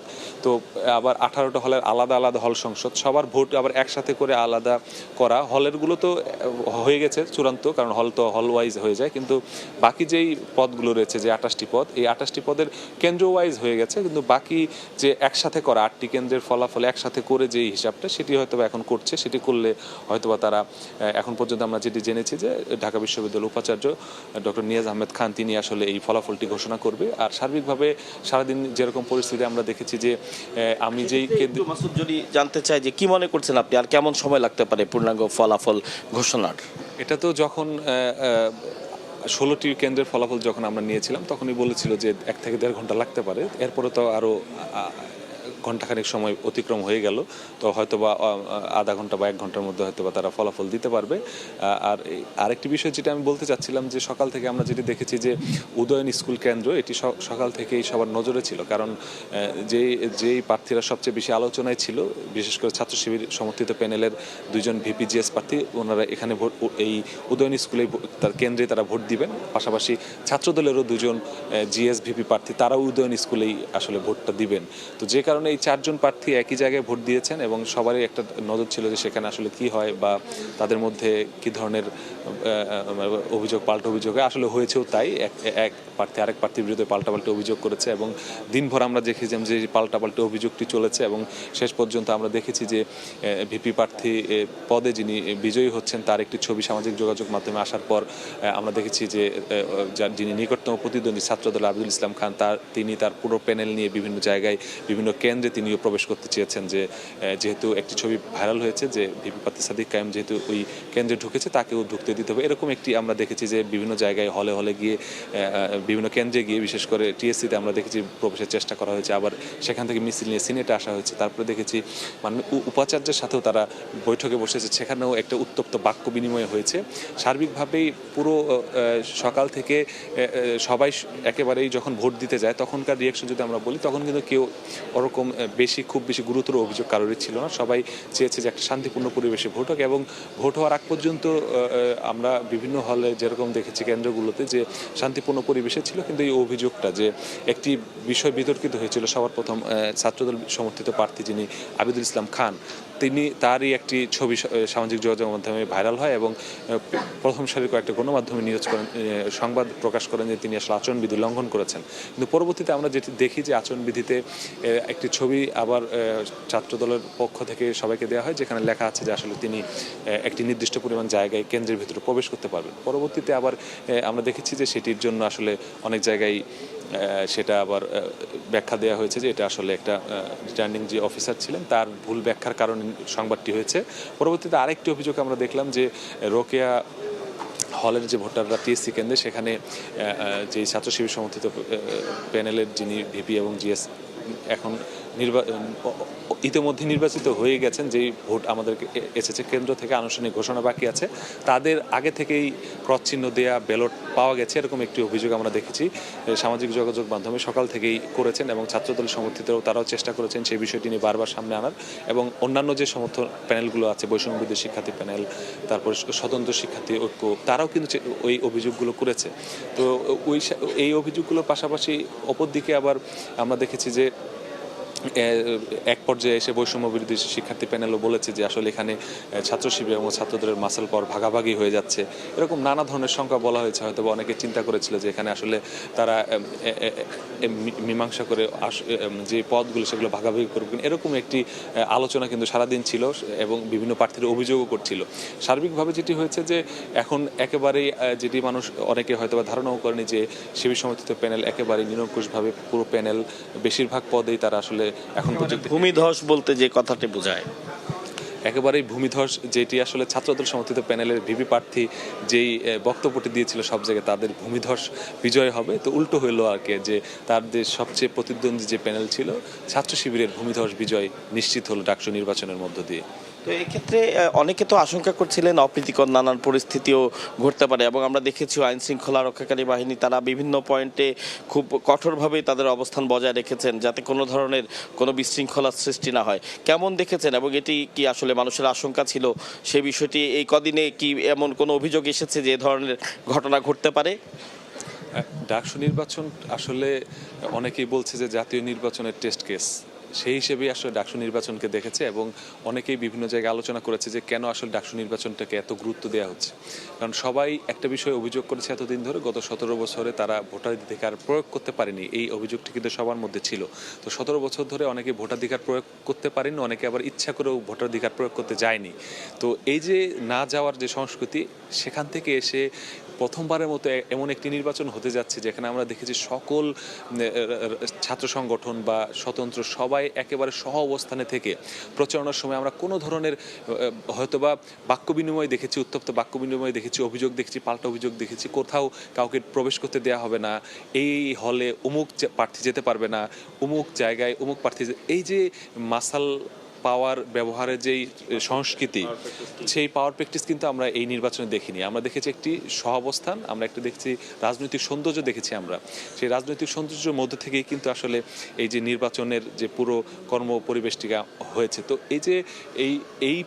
তো আবার 18টা হলের আলাদা আলাদা হল সংসদ, সবার ভোট আবার একসাথে করে আলাদা করা। হলেরগুলো তো হয়ে গেছে চূড়ান্ত, কারণ হল তো হল ওয়াইজ হয়ে যায়, কিন্তু বাকি যেই পদগুলো রয়েছে, যে 28টি পদ, এই 28টি পদের কেন্দ্র ওয়াইজ হয়ে গেছে, কিন্তু বাকি যে একসাথে করা 8টি কেন্দ্রের ফলাফল একসাথে করে যে হিসাবটা, সেটি হয়তো এখন করছে। সেটি করলে হয়তোবা তারা, এখন পর্যন্ত আমরা যেটি জেনেছি যে ঢাকা বিশ্ববিদ্যালয়ের উপাচার্য ডক্টর নিয়াজ আহমেদ খান, তিনি আসলে এই ফলাফলটি ঘোষণা করবে। আর সার্বিকভাবে সারাদিন যেরকম পরিস্থিতি আমরা দেখেছি, যে আমি যেই মাসুদ, যদি জানতে চাই যে কি মনে করছেন আপনি, আর কেমন সময় লাগতে পারে পূর্ণাঙ্গ ফলাফল ঘোষণার? এটা তো যখন 16টি কেন্দ্রের ফলাফল যখন আমরা নিয়েছিলাম, তখনই বলেছিল যে 1 থেকে 1.5 ঘন্টা লাগতে পারে। এরপরে তো আরও ঘণ্টাখানেক সময় অতিক্রম হয়ে গেল, তো হয়তো বা আধা ঘন্টা বা 1 ঘন্টার মধ্যে হয়তো বা তারা ফলাফল দিতে পারবে। আর আরেকটি বিষয় যেটা আমি বলতে চাচ্ছিলাম, যে সকাল থেকে আমরা যেটি দেখেছি যে উদয়ন স্কুল কেন্দ্র, এটি সকাল থেকেই সবার নজরে ছিল, কারণ যেই প্রার্থীরা সবচেয়ে বেশি আলোচনায় ছিল, বিশেষ করে ছাত্র শিবির সমর্থিত প্যানেলের 2জন ভিপিজিএস প্রার্থী, ওনারা এখানে এই উদয়ন স্কুলে তার কেন্দ্রে তারা ভোট দিবেন। পাশাপাশি ছাত্রদলেরও 2জন জিএস ভিপি প্রার্থী, তারাও উদয়ন স্কুলেই আসলে ভোটটা দিবেন। তো যে কারণে এই 4জন প্রার্থী একই জায়গায় ভোট দিয়েছেন এবং সবারই একটা নজর ছিল যে সেখানে আসলে কি হয়, বা তাদের মধ্যে কি ধরনের অভিযোগ, পাল্টা অভিযোগ আসলে হয়েছেও। তাই এক প্রার্থী আরেক প্রার্থীর বিরুদ্ধে পাল্টাপাল্টি অভিযোগ করেছে এবং দিনভর আমরা দেখেছিলাম যে পাল্টাপাল্টি অভিযোগটি চলেছে এবং শেষ পর্যন্ত আমরা দেখেছি যে ভিপি প্রার্থী পদে যিনি বিজয়ী হচ্ছেন, তার একটি ছবি সামাজিক যোগাযোগ মাধ্যমে আসার পর আমরা দেখেছি যে যিনি নিকটতম প্রতিদ্বন্দ্বী ছাত্রদল আবিদুল ইসলাম খান, তিনি তার পুরো প্যানেল নিয়ে বিভিন্ন জায়গায়, বিভিন্ন কেন্দ্রে তিনিও প্রবেশ করতে চেয়েছেন, যে যেহেতু একটি ছবি ভাইরাল হয়েছে যে ভিপি প্রার্থী সাদিক কায়েম যেহেতু ওই কেন্দ্রে ঢুকেছে, তাকেও ঢুকতে দিতে হবে। এরকম একটি আমরা দেখেছি যে বিভিন্ন জায়গায় হলে গিয়ে, বিভিন্ন কেন্দ্রে গিয়ে, বিশেষ করে টিএসসিতে আমরা দেখেছি প্রবেশের চেষ্টা করা হয়েছে, আবার সেখান থেকে মিছিল নিয়ে সিনেটে আসা হয়েছে। তারপরে দেখেছি উপাচার্যের সাথেও তারা বৈঠকে বসেছে, সেখানেও একটা উত্তপ্ত বাক্য বিনিময় হয়েছে। সার্বিকভাবেই পুরো সকাল থেকে সবাই একেবারেই যখন ভোট দিতে যায়, তখনকার রিয়াকশন যদি আমরা বলি, তখন কিন্তু কেউ ওরকম এরকম খুব বেশি গুরুতর অভিযোগ কারোরই ছিল না। সবাই চেয়েছে যে একটা শান্তিপূর্ণ পরিবেশে ভোট হোক, এবং ভোট হওয়ার আগ পর্যন্ত আমরা বিভিন্ন হলে যেরকম দেখেছি কেন্দ্রগুলোতে যে শান্তিপূর্ণ পরিবেশে ছিল। কিন্তু এই অভিযোগটা যে একটি বিষয় বিতর্কিত হয়েছিল, সবার প্রথম ছাত্রদল সমর্থিত প্রার্থী যিনি আবিদুল ইসলাম খান, তারই একটি ছবি সামাজিক যোগাযোগ মাধ্যমে ভাইরাল হয় এবং প্রথম সারির কয়েকটা গণমাধ্যমে নিউজ করেন, সংবাদ প্রকাশ করেন যে তিনি আসলে আচরণবিধি লঙ্ঘন করেছেন। কিন্তু পরবর্তীতে আমরা যেটি দেখি যে আচরণবিধিতে একটি ছবি আবার ছাত্রদলের পক্ষ থেকে সবাইকে দেওয়া হয়, যেখানে লেখা আছে যে আসলে তিনি একটি নির্দিষ্ট পরিমাণ জায়গায় কেন্দ্রের ভিতরে প্রবেশ করতে পারবেন। পরবর্তীতে আবার আমরা দেখেছি যে সেটির জন্য আসলে অনেক জায়গায় সেটা আবার ব্যাখ্যা দেওয়া হয়েছে যে এটা আসলে একটা রিটার্নিং যে অফিসার ছিলেন তার ভুল ব্যাখ্যার কারণে সংবাদটি হয়েছে। পরবর্তীতে আরেকটি অভিযোগ আমরা দেখলাম যে রোকেয়া হলের যে ভোটাররা টিএসসি কেন্দ্রে, সেখানে যে ছাত্র শিবির সমর্থিত প্যানেলের যিনি ভিপি এবং জিএস এখন ইতিমধ্যে নির্বাচিত হয়ে গেছেন, যেই ভোট আমাদের এসেছে কেন্দ্র থেকে আনুষ্ঠানিক ঘোষণা বাকি আছে, তাদের আগে থেকেই ক্রস চিহ্ন দেয়া ব্যালট পাওয়া গেছে, এরকম একটি অভিযোগ আমরা দেখেছি। সামাজিক যোগাযোগ মাধ্যমে সকাল থেকেই করেছেন এবং ছাত্রদল সমর্থিতরাও তারাও চেষ্টা করেছেন সেই বিষয়টি নিয়ে বারবার সামনে আনার, এবং অন্যান্য যে সমর্থন প্যানেলগুলো আছে, বৈষম্যবিরোধী শিক্ষার্থী প্যানেল, তারপর স্বতন্ত্র শিক্ষার্থী ঐক্য, তারাও কিন্তু ওই অভিযোগগুলো করেছে। তো এই অভিযোগগুলোর পাশাপাশি অপরদিকে আবার আমরা দেখেছি যে এক পর্যায়ে এসে বৈষম্য বিরোধী শিক্ষার্থী প্যানেলও বলেছে যে আসলে এখানে ছাত্র শিবির এবং ছাত্রদের মাসেল পাওয়ার ভাগাভাগি হয়ে যাচ্ছে, এরকম নানা ধরনের সংখ্যা বলা হয়েছে। হয়তো অনেকে চিন্তা করেছিল যে এখানে আসলে তারা মীমাংসা করে যে পদগুলো সেগুলো ভাগাভাগি করবেন, এরকম একটি আলোচনা কিন্তু সারাদিন ছিল এবং বিভিন্ন প্রার্থীরা অভিযোগও করছিল। সার্বিকভাবে যেটি হয়েছে যে এখন একেবারেই যেটি মানুষ অনেকে হয়তো ধারণাও করেনি যে শিবির সমর্থিত প্যানেল একেবারেই নিরঙ্কুশভাবে পুরো প্যানেল বেশিরভাগ পদেই তারা আসলে এখন পর্যন্ত ভূমিধস বলতে যে কথাটি বোঝায় একেবারেই ভূমিধস, যেটি আসলে ছাত্রদল সমর্থিত প্যানেলের ভিপি প্রার্থী যেই বক্তব্যটি দিয়েছিল সব জায়গায় তাদের ভূমিধস বিজয় হবে, তো উল্টো হইলো আর কি, যে তাদের সবচেয়ে প্রতিদ্বন্দ্বী যে প্যানেল ছিল ছাত্র শিবিরের ভূমিধস বিজয় নিশ্চিত হলো ডাকসু নির্বাচনের মধ্য দিয়ে। তো এক্ষেত্রে অনেকে তো আশঙ্কা করছিলেন অপ্রীতিকর নানান পরিস্থিতিও ঘটতে পারে, এবং আমরা দেখেছি আইন শৃঙ্খলা রক্ষাকারী বাহিনী তারা বিভিন্ন পয়েন্টে খুব কঠোরভাবে তাদের অবস্থান বজায় রেখেছেন যাতে কোনো ধরনের কোনো বিশৃঙ্খলার সৃষ্টি না হয়। কেমন দেখেছেন, এবং এটি কি আসলে মানুষের আশঙ্কা ছিল সেই বিষয়টি এই কদিনে কি এমন কোনো অভিযোগ এসেছে যে এ ধরনের ঘটনা ঘটতে পারে? ডাকসু নির্বাচন আসলে অনেকেই বলছে যে জাতীয় নির্বাচনের টেস্ট কেস, সেই হিসেবে আসলে ডাকসু নির্বাচনকে দেখেছে এবং অনেকেই বিভিন্ন জায়গায় আলোচনা করেছে যে কেন আসলে ডাকসু নির্বাচনটাকে এত গুরুত্ব দেওয়া হচ্ছে। কারণ সবাই একটা বিষয়ে অভিযোগ করেছে এতদিন ধরে, গত 17 বছরে তারা ভোটাধিকার প্রয়োগ করতে পারেনি, এই অভিযোগটি কিন্তু সবার মধ্যে ছিল। তো 17 বছর ধরে অনেকে ভোটাধিকার প্রয়োগ করতে পারেনি, অনেকে আবার ইচ্ছা করেও ভোটাধিকার প্রয়োগ করতে যায়নি। তো এই যে না যাওয়ার যে সংস্কৃতি, সেখান থেকে এসে প্রথমবারের মতো এমন একটি নির্বাচন হতে যাচ্ছে যেখানে আমরা দেখেছি সকল ছাত্র সংগঠন বা স্বতন্ত্র সবাই একেবারে সহ অবস্থানে থেকে প্রচারণার সময় আমরা কোনো ধরনের হয়তোবা বাক্য বিনিময় দেখেছি, উত্তপ্ত বাক্য বিনিময় দেখেছি, অভিযোগ দেখেছি, পাল্টা অভিযোগ দেখেছি, কোথাও কাউকে প্রবেশ করতে দেওয়া হবে না, এই হলে অমুক প্রার্থী যেতে পারবে না, অমুক জায়গায় অমুক প্রার্থী, এই যে মাসাল পাওয়ার ব্যবহারের যেই সংস্কৃতি, সেই পাওয়ার প্র্যাকটিস কিন্তু আমরা এই নির্বাচনে দেখিনি। আমরা দেখেছি একটি সহাবস্থান, আমরা একটু দেখছি রাজনৈতিক সৌন্দর্য দেখেছি। আমরা সেই রাজনৈতিক সৌন্দর্যের মধ্যে থেকেই কিন্তু আসলে এই যে নির্বাচনের যে পুরো কর্ম পরিবেশটি হয়েছে। তো এই যে এই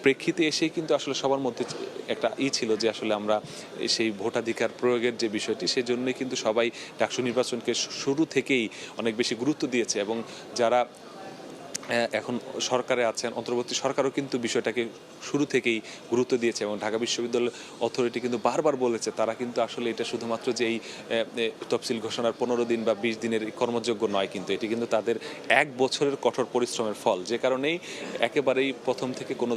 প্রেক্ষিতে এসেই কিন্তু আসলে সবার মধ্যে একটা ছিল যে আসলে আমরা সেই ভোটাধিকার প্রয়োগের যে বিষয়টি, সেই জন্যই কিন্তু সবাই ডাকসু নির্বাচনকে শুরু থেকেই অনেক বেশি গুরুত্ব দিয়েছে, এবং যারা এখন সরকারে আছেন, অন্তর্বর্তী সরকারও কিন্তু বিষয়টাকে শুরু থেকেই গুরুত্ব দিয়েছে, এবং ঢাকা বিশ্ববিদ্যালয় অথরিটি কিন্তু বারবার বলেছে তারা কিন্তু আসলে এটা শুধুমাত্র যে এই তফসিল ঘোষণার 15 দিন বা 20 দিনের কর্মযোগ্য নয়, কিন্তু এটি কিন্তু তাদের 1 বছরের কঠোর পরিশ্রমের ফল, যে কারণেই একেবারেই প্রথম থেকে কোনো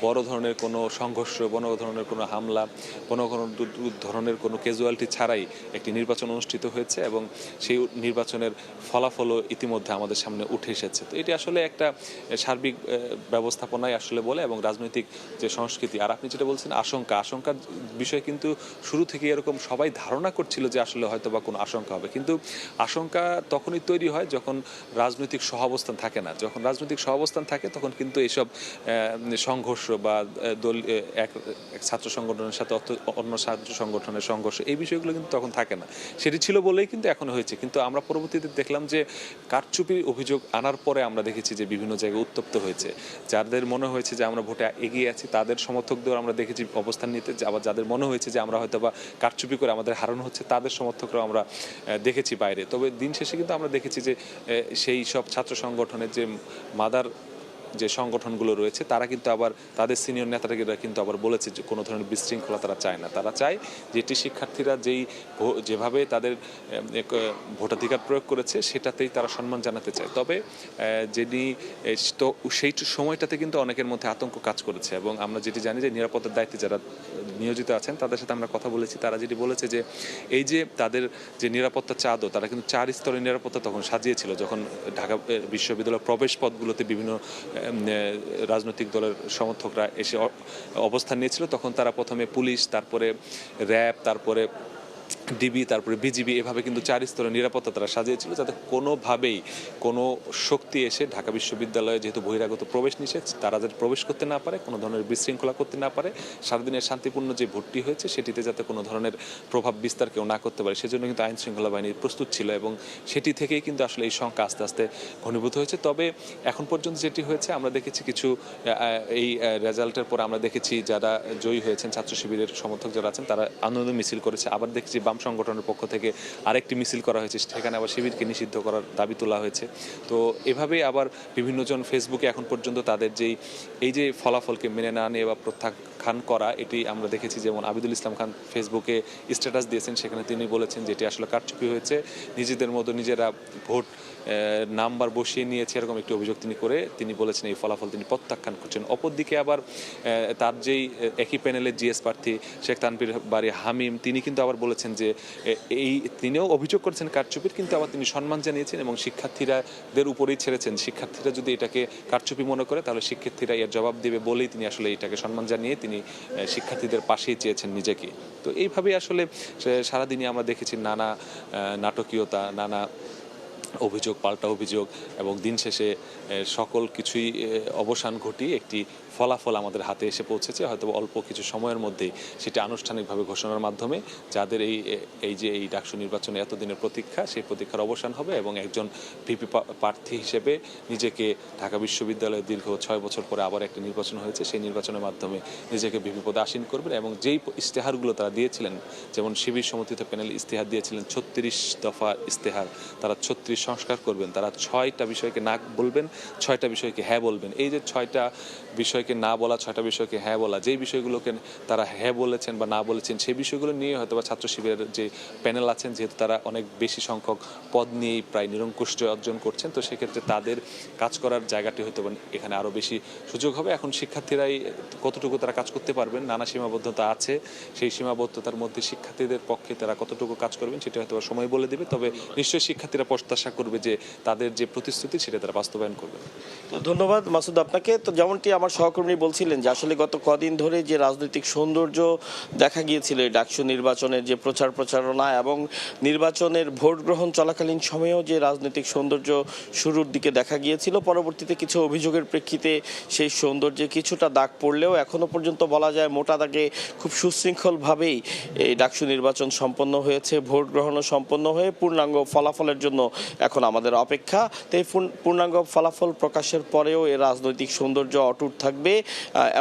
বড় ধরনের কোনো সংঘর্ষ, বড় ধরনের কোনো হামলা, কোনো ধরনের কোনো ক্যাজুয়ালিটি ছাড়াই একটি নির্বাচন অনুষ্ঠিত হয়েছে, এবং সেই নির্বাচনের ফলাফলও ইতিমধ্যে আমাদের সামনে উঠে এসেছে। তো এটি আসলে আসলে একটা সার্বিক ব্যবস্থাপনায় আসলে বলে, এবং রাজনৈতিক যে সংস্কৃতি। আর আপনি যেটা বলছেন আশঙ্কার বিষয়, কিন্তু শুরু থেকে এরকম সবাই ধারণা করছিল যে আসলে হয়তো বা কোনো আশঙ্কা হবে, কিন্তু আশঙ্কা তখনই তৈরি হয় যখন রাজনৈতিক সহাবস্থান থাকে না। যখন রাজনৈতিক সহাবস্থান থাকে তখন কিন্তু এইসব সংঘর্ষ বা দল এক ছাত্র সংগঠনের সাথে অন্য ছাত্র সংগঠনের সংঘর্ষ, এই বিষয়গুলো কিন্তু তখন থাকে না। সেটি ছিল বলেই কিন্তু এখন হয়েছে। কিন্তু আমরা পরবর্তীতে দেখলাম যে কারচুপির অভিযোগ আনার পরে আমরা দেখেছি যে বিভিন্ন জায়গায় উত্তপ্ত হয়েছে। যাদের মনে হয়েছে যে আমরা ভোটে এগিয়ে আছি তাদের সমর্থকদের আমরা দেখেছি অবস্থান নিতে, আবার যাদের মনে হয়েছে যে আমরা হয়তো বা কারচুপি করে আমাদের হারানো হচ্ছে তাদের সমর্থকরাও আমরা দেখেছি বাইরে। তবে দিন শেষে কিন্তু আমরা দেখেছি যে সেই সব ছাত্র সংগঠনের যে মাদার যে সংগঠনগুলো রয়েছে তারা কিন্তু আবার তাদের সিনিয়র নেতারা কিন্তু আবার বলেছে যে কোনো ধরনের বিশৃঙ্খলা তারা চায় না। তারা চায় যেটি শিক্ষার্থীরা যেভাবে তাদের ভোটাধিকার প্রয়োগ করেছে সেটাতেই তারা সম্মান জানাতে চায়। তবে যিনি তো সেই সময়টাতে কিন্তু অনেকের মধ্যে আতঙ্ক কাজ করেছে, এবং আমরা যেটি জানি যে নিরাপত্তার দায়িত্বে যারা নিয়োজিত আছেন তাদের সাথে আমরা কথা বলেছি, তারা যেটি বলেছে যে এই যে তাদের যে নিরাপত্তা চাদর, তারা কিন্তু 4 স্তরের নিরাপত্তা তখন সাজিয়েছিল যখন ঢাকা বিশ্ববিদ্যালয়ের প্রবেশ পথগুলোতে বিভিন্ন রাজনৈতিক দলের সমর্থকরা এসে অবস্থান নিয়েছিল। তখন তারা প্রথমে পুলিশ, তারপরে র্যাব, তারপরে ডিবি, তারপরে বিজিবি, এভাবে কিন্তু 4 স্তরের নিরাপত্তা তারা সাজিয়েছিল যাতে কোনোভাবেই কোনো শক্তি এসে ঢাকা বিশ্ববিদ্যালয়ে, যেহেতু বহিরাগত প্রবেশ নিষেধ, তারা যাতে প্রবেশ করতে না পারে, কোনো ধরনের বিশৃঙ্খলা করতে না পারে, সারাদিনের শান্তিপূর্ণ যে ভোটটি হয়েছে সেটিতে যাতে কোনো ধরনের প্রভাব বিস্তার কেউ না করতে পারে, সেজন্য কিন্তু আইন শৃঙ্খলা বাহিনী প্রস্তুত ছিল, এবং সেটি থেকেই কিন্তু আসলে এই সংখ্যা আস্তে আস্তে ঘনীভূত হয়েছে। তবে এখন পর্যন্ত যেটি হয়েছে আমরা দেখেছি কিছু এই রেজাল্টের পর আমরা দেখেছি যারা জয়ী হয়েছেন ছাত্র শিবিরের সমর্থক যারা আছেন তারা আনন্দ মিছিল করেছে। আবার দেখছি বাম সংগঠনের পক্ষ থেকে আরেকটি মিছিল করা হয়েছে, সেখানে আবার শিবিরকে নিষিদ্ধ করার দাবি তোলা হয়েছে। তো এভাবেই আবার বিভিন্নজন ফেসবুকে এখন পর্যন্ত তাদের এই যে ফলাফলকে মেনে না নিয়ে বা প্রত্যাখ্যান করা, এটি আমরা দেখেছি। যেমন আবিদুল ইসলাম খান ফেসবুকে স্ট্যাটাস দিয়েছেন, সেখানে তিনি বলেছেন যে এটি আসলে কারচুপি হয়েছে, নিজেদের মতো নিজেরা ভোট নাম্বার বসিয়ে নিয়েছে, এরকম একটি অভিযোগ তিনি বলেছেন এই ফলাফল তিনি প্রত্যাখ্যান করছেন। অপরদিকে আবার তার যেই একই প্যানেলের জিএস প্রার্থী শেখ তানভীর বারী হামিম, তিনি কিন্তু আবার বলেছেন যে তিনিও অভিযোগ করেছেন কারচুপির, কিন্তু আবার তিনি সম্মান জানিয়েছেন এবং শিক্ষার্থীদের উপরেই ছেড়েছেন। শিক্ষার্থীরা যদি এটাকে কারচুপি মনে করে তাহলে শিক্ষার্থীরা এর জবাব দেবে বলেই তিনি আসলে এটাকে সম্মান জানিয়ে তিনি শিক্ষার্থীদের পাশেই চেয়েছেন নিজেকে। তো এইভাবেই আসলে সারাদিনই আমরা দেখেছি নানা নাটকীয়তা, নানা অভিযোগ, পাল্টা অভিযোগ, এবং দিন শেষে সকল কিছুই অবসান ঘটিয়ে একটি ফলাফল আমাদের হাতে এসে পৌঁছেছে। হয়তো অল্প কিছু সময়ের মধ্যেই সেটি আনুষ্ঠানিকভাবে ঘোষণার মাধ্যমে যাদের এই ডাকসু নির্বাচনে এতদিনের প্রতীক্ষা, সেই প্রতীক্ষার অবসান হবে, এবং একজন ভিপি প্রার্থী হিসেবে নিজেকে ঢাকা বিশ্ববিদ্যালয়ে দীর্ঘ 6 বছর পরে আবার একটি নির্বাচন হয়েছে, সেই নির্বাচনের মাধ্যমে নিজেকে ভিপি পদে আসীন করবেন। এবং যেই ইশতেহারগুলো তারা দিয়েছিলেন, যেমন শিবির সমর্থিত প্যানেল ইশতেহার দিয়েছিলেন 36 দফা ইশতেহার, তারা 36 সংস্কার করবেন, তারা 6টা বিষয়কে না বলবেন, 6টা বিষয়কে হ্যাঁ বলবেন। এই যে 6টা বিষয়কে না বলা, 6টা বিষয়কে হ্যাঁ বলা, যেই বিষয়গুলোকে তারা হ্যাঁ বলেছেন বা না বলেছেন সেই বিষয়গুলো নিয়ে হয়তো বা ছাত্র শিবিরের যে প্যানেল আছেন, যেহেতু তারা অনেক বেশি সংখ্যক পদ নিয়েই প্রায় নিরঙ্কুশ জয় অর্জন করছেন, তো সেক্ষেত্রে তাদের কাজ করার জায়গাটি হয়তো এখানে আরও বেশি সুযোগ হবে। এখন শিক্ষার্থীরাই কতটুকু তারা কাজ করতে পারবেন, নানা সীমাবদ্ধতা আছে, সেই সীমাবদ্ধতার মধ্যে শিক্ষার্থীদের পক্ষে তারা কতটুকু কাজ করবেন সেটা হয়তো সময় বলে দেবে। তবে নিশ্চয়ই শিক্ষার্থীরা প্রত্যাশা করবে যে তাদের যে প্রতিশ্রুতি সেটা তারা বাস্তবায়ন করবে। তো ধন্যবাদ মাসুদ আপনাকে। তো যেমনটি আমার সহকর্মী বলছিলেন যে আসলে গত কদিন ধরে যে রাজনৈতিক সৌন্দর্য দেখা গিয়েছিল এই ডাকসু নির্বাচনের যে প্রচারণা এবং নির্বাচনের ভোট গ্রহণ চলাকালীন সময়েও যে রাজনৈতিক সৌন্দর্য শুরুর দিকে দেখা গিয়েছিল, পরবর্তীতে কিছু অভিযোগের প্রেক্ষিতে সেই সৌন্দর্যে কিছুটা দাগ পড়লেও এখনো পর্যন্ত বলা যায় মোটা দাগে খুব সুশৃঙ্খলভাবেই এই ডাকসু নির্বাচন সম্পন্ন হয়েছে, ভোট গ্রহণও সম্পন্ন হয়ে পূর্ণাঙ্গ ফলাফলের জন্য এখন আমাদের অপেক্ষা। তো এই পূর্ণাঙ্গ ফলাফল প্রকাশের পরেও এর রাজনৈতিক সৌন্দর্য অটুট থাকবে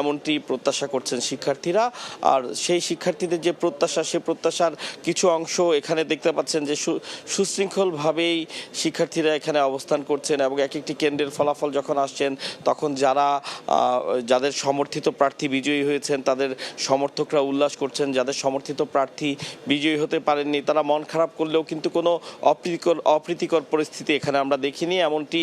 এমনটি প্রত্যাশা করছেন শিক্ষার্থীরা। আর সেই শিক্ষার্থীদের যে প্রত্যাশা, সে প্রত্যাশার কিছু অংশ এখানে দেখতে পাচ্ছেন যে সুশৃঙ্খলভাবেই শিক্ষার্থীরা এখানে অবস্থান করছেন, এবং এক একটি কেন্দ্রের ফলাফল যখন আসছেন তখন যাদের সমর্থিত প্রার্থী বিজয়ী হয়েছেন তাদের সমর্থকরা উল্লাস করছেন, যাদের সমর্থিত প্রার্থী বিজয়ী হতে পারেননি তারা মন খারাপ করলেও কিন্তু কোনো অপ্রীতিকর পরিস্থিতি এখানে আমরা দেখিনি, এমনটি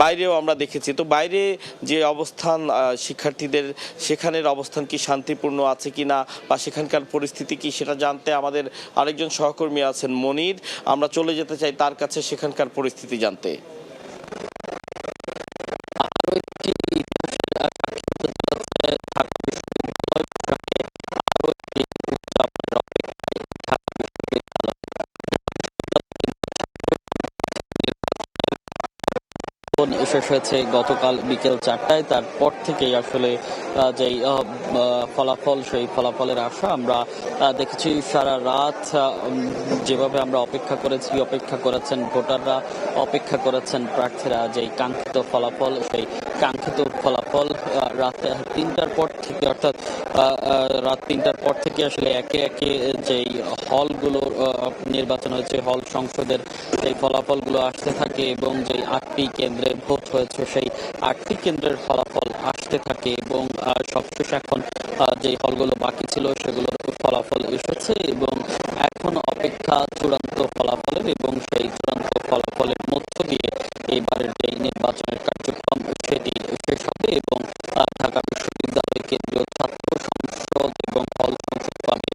বাইরেও আমরা দেখেছি। তো বাইরে যে অবস্থান শিক্ষার্থীদের, সেখানের অবস্থান কি শান্তিপূর্ণ আছে কি না বা সেখানকার পরিস্থিতি কি সেটা জানতে আমাদের আরেকজন সহকর্মী আছেন মনির, আমরা চলে যেতে চাই তার কাছে সেখানকার পরিস্থিতি জানতে। কার্যক্রম শেষ হয়েছে গতকাল বিকেল 4টায়। তারপর থেকেই আসলে যেই ফলাফল, সেই ফলাফলের আশা আমরা দেখেছি সারা রাত। যেভাবে আমরা অপেক্ষা করেছেন ভোটাররা, অপেক্ষা করেছেন প্রার্থীরা, যেই কাঙ্ক্ষিত ফলাফল, সেই কাঙ্ক্ষিত ফলাফল রাত 3টার পর থেকে, অর্থাৎ রাত 3টার পর থেকে আসলে একে একে যেই হলগুলো নির্বাচন হয়েছে, হল সংসদের সেই ফলাফলগুলো আসতে থাকে এবং যেই 8টি কেন্দ্রে ভোট হয়েছে সেই 8টি কেন্দ্রের ফলাফল আসতে থাকে এবং সবশেষ এখন যে হলগুলো বাকি ছিল সেগুলোর ফলাফল এসেছে এবং এখন অপেক্ষা চূড়ান্ত ফলাফলের এবং সেই চূড়ান্ত ফলাফলের মধ্য দিয়ে এবারের যে নির্বাচনের কার্যক্রম সেটি শেষ হবে এবং ঢাকা বিশ্ববিদ্যালয় কেন্দ্রীয় ছাত্র সংসদ এবং হল সংসদ পাবে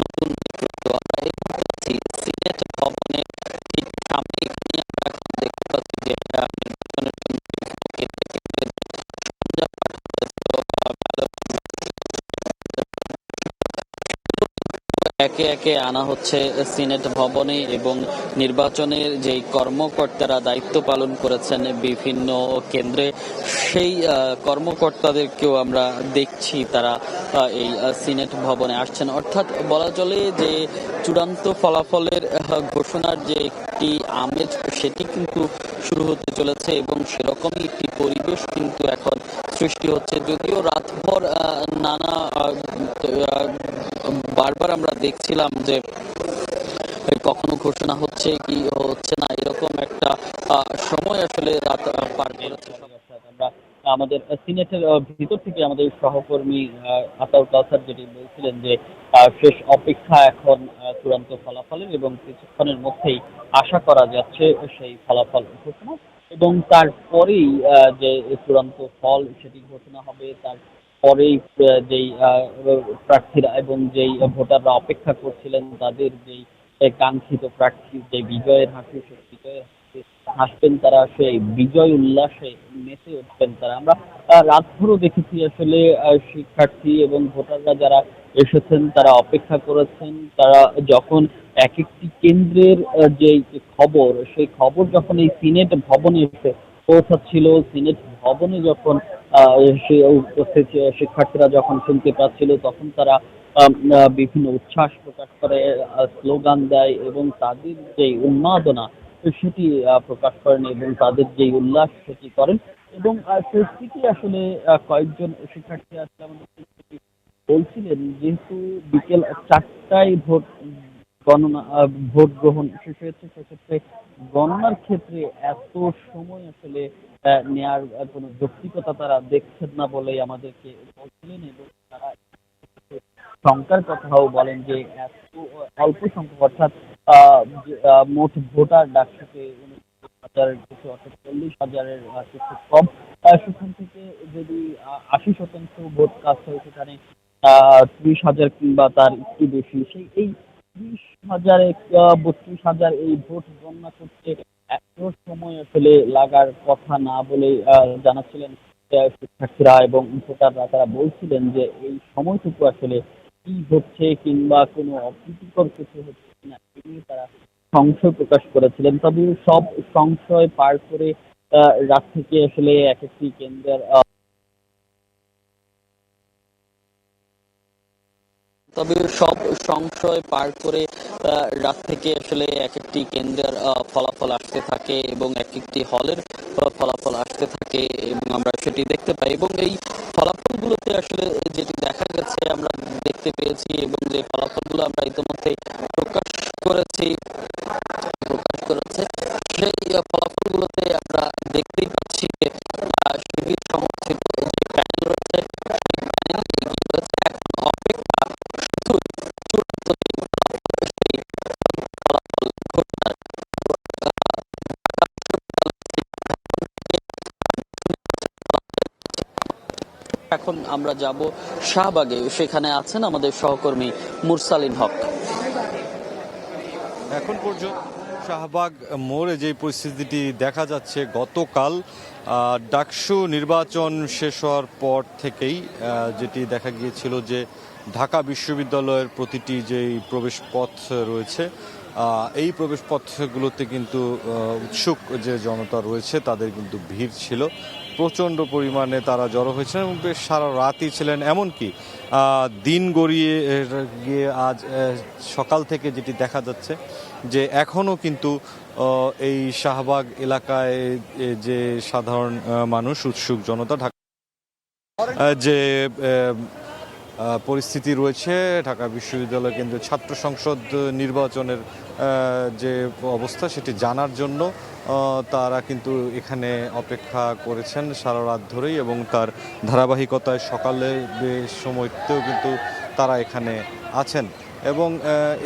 নতুন নেতৃত্ব। আমরা এই মুহূর্তে আছি সিলেট ভবনের ঠিক সামনে। এখানে আমরা এখন দেখতে পাচ্ছি যে নির্বাচনের জন্য বিভিন্ন কেন্দ্রে কেন্দ্রে সরঞ্জাম পাঠানো হয়েছিল, একে একে আনা হচ্ছে সিনেট ভবনে এবং নির্বাচনের যেই কর্মকর্তারা দায়িত্ব পালন করেছেন বিভিন্ন কেন্দ্রে, সেই কর্মকর্তাদেরকেও আমরা দেখছি তারা এই সিনেট ভবনে আসছেন। অর্থাৎ বলা চলে যে চূড়ান্ত ফলাফলের ঘোষণার যে একটি আমেজ সেটি কিন্তু শুরু হতে চলেছে এবং সেরকমই একটি পরিবেশ কিন্তু এখন সৃষ্টি হচ্ছে। যদিও রাতভর নানা বারবার আমরা দেখছিলাম যে কখনো ঘোষণা হচ্ছে কি হচ্ছে না, এরকম একটা সময় আসলে রাত পার করেছে। আমরা আমাদের সিনেটের ভিতর থেকে আমাদের সহকর্মী আতাউর কাউসার যেটি বলছিলেন যে শেষ অপেক্ষা এখন চূড়ান্ত ফলাফলের এবং কিছুক্ষণের মধ্যেই আশা করা যাচ্ছে সেই ফলাফল ঘোষণা এবং তারপরেই যে চূড়ান্ত ফল সেটি ঘোষণা হবে। তারপরেই যেই প্রার্থীরা এবং যেই ভোটাররা অপেক্ষা করছিলেন তাদের যেই কাঙ্ক্ষিত প্রার্থীর যে বিজয়ের হাসি, সেই বিজয়ের হাসি হাসবেন তারা, সেই বিজয় উল্লাসে মেতে উঠবেন তারা। আমরা রাতভরও দেখেছি আসলে শিক্ষার্থী এবং ভোটাররা যারা এসেছেন তারা অপেক্ষা করেছেন। তারা যখন এক একটি কেন্দ্রের যে খবর, সেই খবর যখন এই সিনেট ভবনে এসে পৌঁছাচ্ছিল, সিনেট ভবনে যখন সে উপস্থিত শিক্ষার্থীরা যখন শুনতে পাচ্ছিল তখন তারা বিভিন্ন উচ্ছ্বাস প্রকাশ করে, স্লোগান দেয় এবং তাদের যে উন্মাদনা সেটি প্রকাশ করেন এবং তাদের যে উল্লাস সেটি করেন এবং শেষ দিকে আসলে কয়েকজন শিক্ষার্থী আসলে আমাদের বলছিলেন যেহেতু বিকেল 4টায় ভোট গ্রহণ শেষ হয়েছে, সেক্ষেত্রে গণনার ক্ষেত্রে এত সময় আসলে নেয়ার কোনো যৌক্তিকতা তারা দেখছেন না বলেই আমাদেরকে বলছিলেন এবং তারা সংখ্যার কথাও বলেন যে এত অল্প সংখ্যক, অর্থাৎ মোট ভোটার ডাকসুকে 29,000-এর কিছু, অর্থাৎ 40,000-এর কিছু কম, সেখান থেকে যদি 80% ভোট কাস্ট হয় সেখানে 30,000 কিংবা তার একটু বেশি, সেই এই 30,000-32,000 এই ভোট গণনা করতে এত সময় আসলে লাগার কথা না বলে জানাচ্ছিলেন শিক্ষার্থীরা এবং ভোটাররা। তারা বলছিলেন যে এই সময়টুকু আসলে কি হচ্ছে কিংবা কোনো অপ্রীতিকর কিছু হচ্ছে কিনা এ নিয়ে তারা সংশয় প্রকাশ করেছিলেন। তবে সব সংশয় পার করে রাত থেকে আসলে এক একটি কেন্দ্রের তবে সব সংশয় পার করে রাত থেকে আসলে এক একটি কেন্দ্রের ফলাফল আসতে থাকে এবং এক একটি হলের ফলাফল আসতে থাকে এবং আমরা সেটি দেখতে পাই এবং এই ফলাফলগুলোতে আসলে যেটি দেখা গেছে আমরা দেখতে পেয়েছি এবং যে ফলাফলগুলো আমরা ইতিমধ্যে প্রকাশ করেছে সেই ফলাফলগুলোতে আমরা দেখতেই পাচ্ছি যে শিবির সমর্থিত যে প্যানেল রয়েছে সেই প্যানেল এগিয়ে রয়েছে। এখন অপেক্ষা শুধু চূড়ান্ত সেই ফলাফল ঘোষণার। এখন আমরা যাব শাহবাগে, সেখানে আছেন আমাদের সহকর্মী মুরসালিন হক। এখন পর্যন্ত শাহবাগ মোড়ে যে পরিস্থিতিটি দেখা যাচ্ছে, গতকাল ডাকসু নির্বাচন শেষ হওয়ার পর থেকেই যেটি দেখা গিয়েছিল যে ঢাকা বিশ্ববিদ্যালয়ের প্রতিটি যেই প্রবেশ পথ রয়েছে এই প্রবেশপথগুলোতে কিন্তু উৎসুক যে জনতা রয়েছে তাদের কিন্তু ভিড় ছিল, প্রচণ্ড পরিমাণে তারা জড়ো হয়েছিলেন এবং বেশ সারা রাতই ছিলেন। এমনকি দিন গড়িয়ে গিয়ে আজ সকাল থেকে যেটি দেখা যাচ্ছে যে এখনও কিন্তু এই শাহবাগ এলাকায় যে সাধারণ মানুষ, উৎসুক জনতা, যে পরিস্থিতি রয়েছে, ঢাকা বিশ্ববিদ্যালয় কেন্দ্রীয় ছাত্র সংসদ নির্বাচনের যে অবস্থা সেটি জানার জন্য তারা কিন্তু এখানে অপেক্ষা করেছেন সারা রাত ধরেই এবং তার ধারাবাহিকতায় সকালের সময়তেও কিন্তু তারা এখানে আছেন। এবং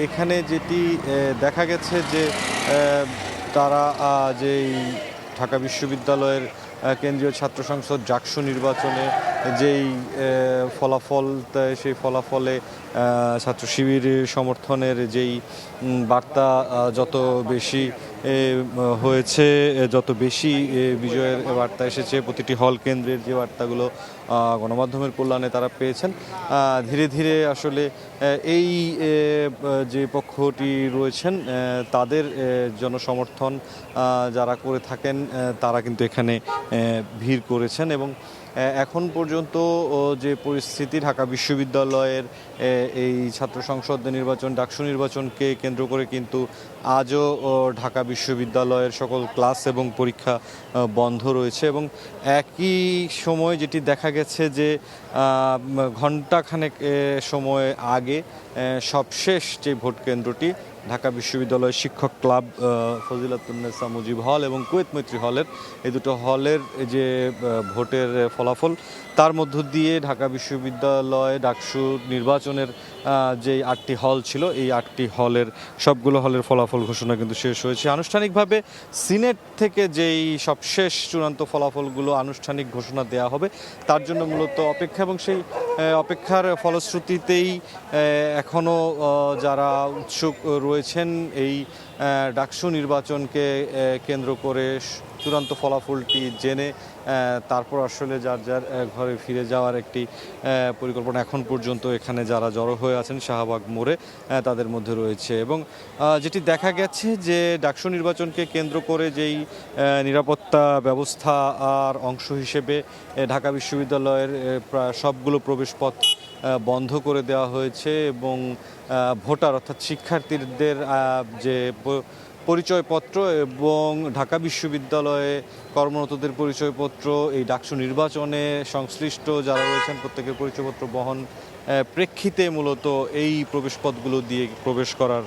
এখানে যেটি দেখা গেছে যে তারা যেই ঢাকা বিশ্ববিদ্যালয়ের কেন্দ্রীয় ছাত্র সংসদ ডাকসু নির্বাচনে যেই ফলাফল, সেই ফলাফলে ছাত্র শিবির সমর্থনের যেই বার্তা যত বেশি হয়েছে, যত বেশি বিজয়ের বার্তা এসেছে, প্রতিটি হল কেন্দ্রের যে বার্তাগুলো গণমাধ্যমের কল্যাণে তারা পেয়েছেন, ধীরে ধীরে আসলে এই যে পক্ষটি রয়েছেন তাদের জনসমর্থন যারা করে থাকেন তারা কিন্তু এখানে ভিড় করেছেন। এবং এখন পর্যন্ত যে পরিস্থিতি, ঢাকা বিশ্ববিদ্যালয়ের এই ছাত্র সংসদ নির্বাচন, ডাকসু নির্বাচনকে কেন্দ্র করে কিন্তু আজও ঢাকা বিশ্ববিদ্যালয়ের সকল ক্লাস এবং পরীক্ষা বন্ধ রয়েছে। এবং একই সময় যেটি দেখা গেছে যে ঘণ্টাখানেক সময় আগে সবশেষ যে ভোট কেন্দ্রটি ঢাকা বিশ্ববিদ্যালয় শিক্ষক ক্লাব, ফজিলাতুন্নেসা মুজিব হল এবং কুয়েত মৈত্রী হলের, এই দুটো হলের যে ভোটের ফলাফল, তার মধ্য দিয়ে ঢাকা বিশ্ববিদ্যালয় ডাকসু নির্বাচনের যে 8টি হল ছিল, এই 8টি হলের সবগুলো হলের ফলাফল ঘোষণা কিন্তু শেষ হয়েছে। আনুষ্ঠানিকভাবে সিনেট থেকে যেই সবশেষ চূড়ান্ত ফলাফলগুলো আনুষ্ঠানিক ঘোষণা দেওয়া হবে তার জন্য মূলত অপেক্ষা, এবং সেই অপেক্ষার ফলশ্রুতিতেই এখনও যারা উৎসুক রয়েছেন এই ডাকসু নির্বাচনকে কেন্দ্র করে চূড়ান্ত ফলাফলটি জেনে তারপর আসলে যার যার ঘরে ফিরে যাওয়ার একটি পরিকল্পনা এখন পর্যন্ত এখানে যারা জড়ো হয়ে আছেন শাহবাগ মোড়ে তাদের মধ্যে রয়েছে। এবং যেটি দেখা গেছে যে ডাকসু নির্বাচনকে কেন্দ্র করে যেই নিরাপত্তা ব্যবস্থা আর অংশ হিসেবে ঢাকা বিশ্ববিদ্যালয়ের প্রায় সবগুলো প্রবেশপথ বন্ধ করে দেওয়া হয়েছে এবং ভোটার অর্থাৎ শিক্ষার্থীদের যে পরিচয়পত্র এবং ঢাকা বিশ্ববিদ্যালয়ে কর্মরতদের পরিচয়পত্র এই ডাকসু নির্বাচনে সংশ্লিষ্ট যারা রয়েছেন প্রত্যেকের পরিচয়পত্র বহন প্রেক্ষিতে মূলত এই প্রবেশপথগুলো দিয়ে প্রবেশ করার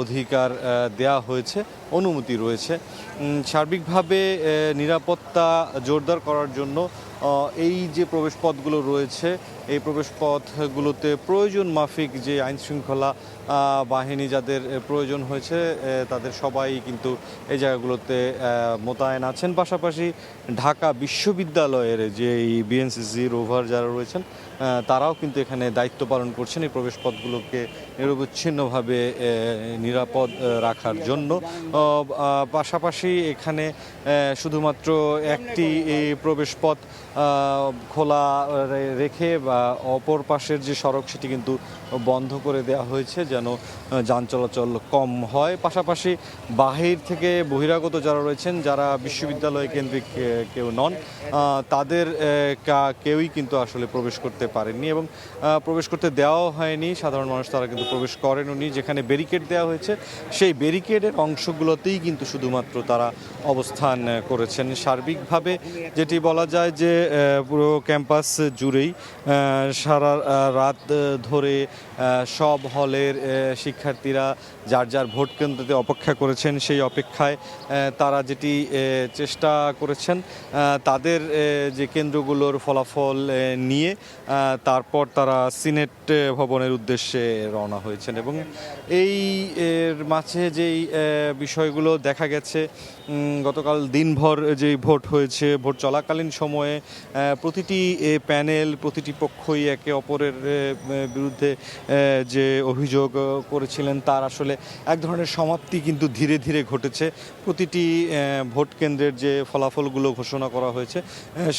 অধিকার দেয়া হয়েছে, অনুমতি রয়েছে। সার্বিকভাবে নিরাপত্তা জোরদার করার জন্য এই যে প্রবেশপথগুলো রয়েছে এই প্রবেশপথগুলোতে প্রয়োজন মাফিক যে আইনশৃঙ্খলা বাহিনী যাদের প্রয়োজন হয়েছে তাদের সবাই কিন্তু এই জায়গাগুলোতে মোতায়েন আছেন। পাশাপাশি ঢাকা বিশ্ববিদ্যালয়ের যে বিএনসিসি রোভার যারা রয়েছেন তারাও কিন্তু এখানে দায়িত্ব পালন করছেন এই প্রবেশপথগুলোকে নিরবচ্ছিন্নভাবে নিরাপদ রাখার জন্য। পাশাপাশি এখানে শুধুমাত্র একটি এই প্রবেশপথ খোলা রেখে বা অপর পাশের যে সড়ক সেটি কিন্তু বন্ধ করে দেওয়া হয়েছে যেন যান চলাচল কম হয়। পাশাপাশি বাহির থেকে বহিরাগত যারা রয়েছেন, যারা বিশ্ববিদ্যালয় কেন্দ্রিক কেউ নন, তাদের কেউই কিন্তু আসলে প্রবেশ করতে পারেননি এবং প্রবেশ করতে দেওয়াও হয়নি। সাধারণ মানুষ তারা কিন্তু প্রবেশ করেননি। যেখানে ব্যারিকেড দেওয়া হয়েছে সেই ব্যারিকেডের অংশগুলোতেই কিন্তু শুধুমাত্র তারা অবস্থান করেছেন। সার্বিকভাবে যেটি বলা যায় যে পুরো ক্যাম্পাস জুড়েই সারা রাত ধরে সব হলের শিক্ষার্থীরা যার যার ভোট কেন্দ্রতে অপেক্ষা করেছেন। সেই অপেক্ষায় তারা যেটি চেষ্টা করেছেন তাদের যে কেন্দ্রগুলোর ফলাফল নিয়ে তারপর তারা সিনেট ভবনের উদ্দেশ্যে রওনা হয়েছেন। এবং এই এর মাঝে যেই বিষয়গুলো দেখা গেছে, গতকাল দিনভর যেই ভোট হয়েছে, ভোট চলাকালীন সময়ে প্রতিটি প্যানেল, প্রতিটি পক্ষই একে অপরের বিরুদ্ধে যে অভিযোগ করেছিলেন তার আসলে এক ধরনের সমাপ্তি কিন্তু ধীরে ধীরে ঘটেছে। প্রতিটি ভোট কেন্দ্রের যে ফলাফলগুলো ঘোষণা করা হয়েছে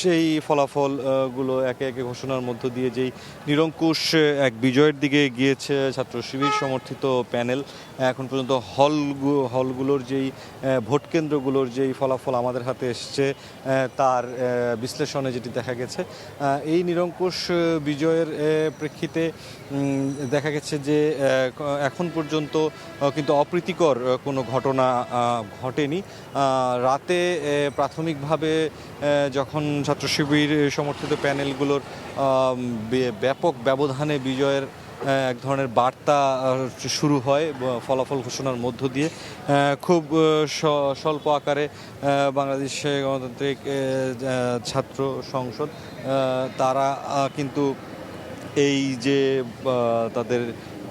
সেই ফলাফলগুলো একে একে ঘোষণার মধ্য দিয়ে যেই নিরঙ্কুশ এক বিজয়ের দিকে গিয়েছে ছাত্র শিবির সমর্থিত প্যানেল। এখন পর্যন্ত হলগুলোর যেই ভোট কেন্দ্রগুলোর যেই ফলাফল আমাদের হাতে এসছে তার বিশ্লেষণে যেটি দেখা গেছে, এই নিরঙ্কুশ বিজয়ের প্রেক্ষিতে দেখা গেছে যে এখন পর্যন্ত কিন্তু অপ্রীতিকর কোনো ঘটনা ঘটেনি। রাতে প্রাথমিকভাবে যখন ছাত্র শিবির সমর্থিত প্যানেলগুলোর ব্যাপক ব্যবধানে বিজয়ের এক ধরনের বার্তা শুরু হয় ফলাফল ঘোষণার মধ্য দিয়ে, খুব স্বল্প আকারে বাংলাদেশ গণতান্ত্রিক ছাত্র সংসদ তারা কিন্তু এই যে তাদের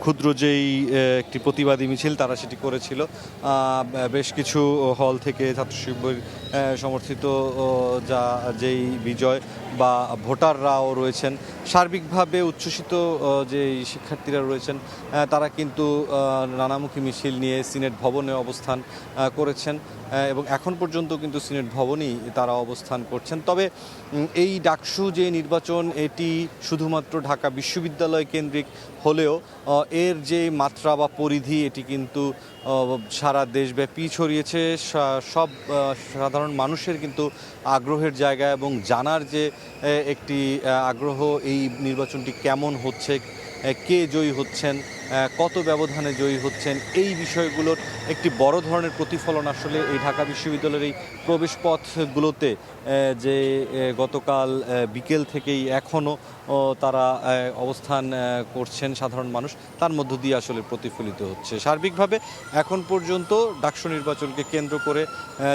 ক্ষুদ্র যেই একটি প্রতিবাদী মিছিল তারা সেটি করেছিল। বেশ কিছু হল থেকে ছাত্র শিবির সমর্থিত যেই বিজয় বা ভোটাররাও রয়েছেন, সার্বিকভাবে উচ্ছ্বসিত যে শিক্ষার্থীরা রয়েছেন তারা কিন্তু নানামুখী মিছিল নিয়ে সিনেট ভবনে অবস্থান করেছেন এবং এখন পর্যন্ত কিন্তু সিনেট ভবনেই তারা অবস্থান করছেন। তবে এই ডাকসু যে নির্বাচন এটি শুধুমাত্র ঢাকা বিশ্ববিদ্যালয় কেন্দ্রিক হলেও এর যে মাত্রা বা পরিধি এটি কিন্তু সারা দেশব্যাপী ছড়িয়েছে। সব সাধারণ মানুষের কিন্তু আগ্রহের জায়গা এবং জানার যে একটি আগ্রহ এই নির্বাচনটি কেমন হচ্ছে, কে জয়ী হচ্ছেন, কত ব্যবধানে জয়ী হচ্ছেন, এই বিষয়গুলোর একটি বড় ধরনের প্রতিফলন আসলে এই ঢাকা বিশ্ববিদ্যালয়ের এই প্রবেশপথগুলোতে যে গতকাল বিকেল থেকেই এখনও তারা অবস্থান করছেন সাধারণ মানুষ, তার মধ্য দিয়ে আসলে প্রতিফলিত হচ্ছে। সার্বিকভাবে এখন পর্যন্ত ডাকসু নির্বাচনকে কেন্দ্র করে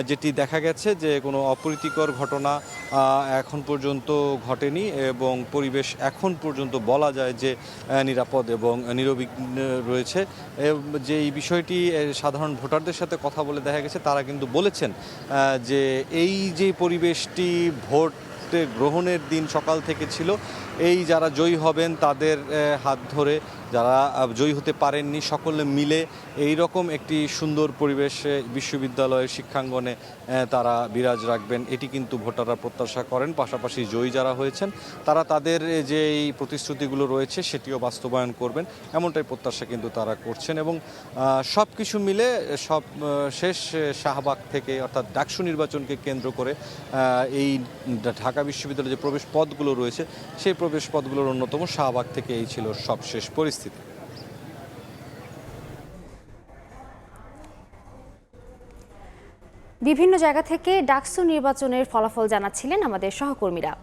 যেটি দেখা গেছে যে কোনো অপ্রীতিকর ঘটনা এখন পর্যন্ত ঘটেনি এবং পরিবেশ এখন পর্যন্ত বলা যায় যে নিরাপদ এবং নিরবিঘ্ন রয়েছে। যে এই বিষয়টি সাধারণ ভোটারদের সাথে কথা বলে দেখা গেছে, তারা কিন্তু বলেছেন যে এই যে পরিবেশটি ভোট গ্রহণের দিন সকাল থেকে ছিল, এই যারা জয়ী হবেন তাদের হাত ধরে যারা জয়ী হতে পারেননি সকলে মিলে এই রকম একটি সুন্দর পরিবেশ বিশ্ববিদ্যালয়ের শিক্ষাঙ্গনে তারা বিরাজ রাখবেন, এটি কিন্তু ভোটাররা প্রত্যাশা করেন। পাশাপাশি জয়ী যারা হয়েছেন তারা তাদের যে এই প্রতিশ্রুতিগুলো রয়েছে সেটিও বাস্তবায়ন করবেন, এমনটাই প্রত্যাশা কিন্তু তারা করছেন। এবং সব কিছু মিলে সব শেষ শাহবাগ থেকে অর্থাৎ ডাকসু নির্বাচনকে কেন্দ্র করে এই ঢাকা বিশ্ববিদ্যালয়ের যে প্রবেশ পথগুলো রয়েছে সেই প্রবেশ পথগুলোর অন্যতম শাহবাগ থেকে এই ছিল সবশেষ পরিস্থিতি। বিভিন্ন জায়গা থেকে ডাকসু নির্বাচনের ফলাফল জানাচ্ছিলেন আমাদের সহকর্মীরা।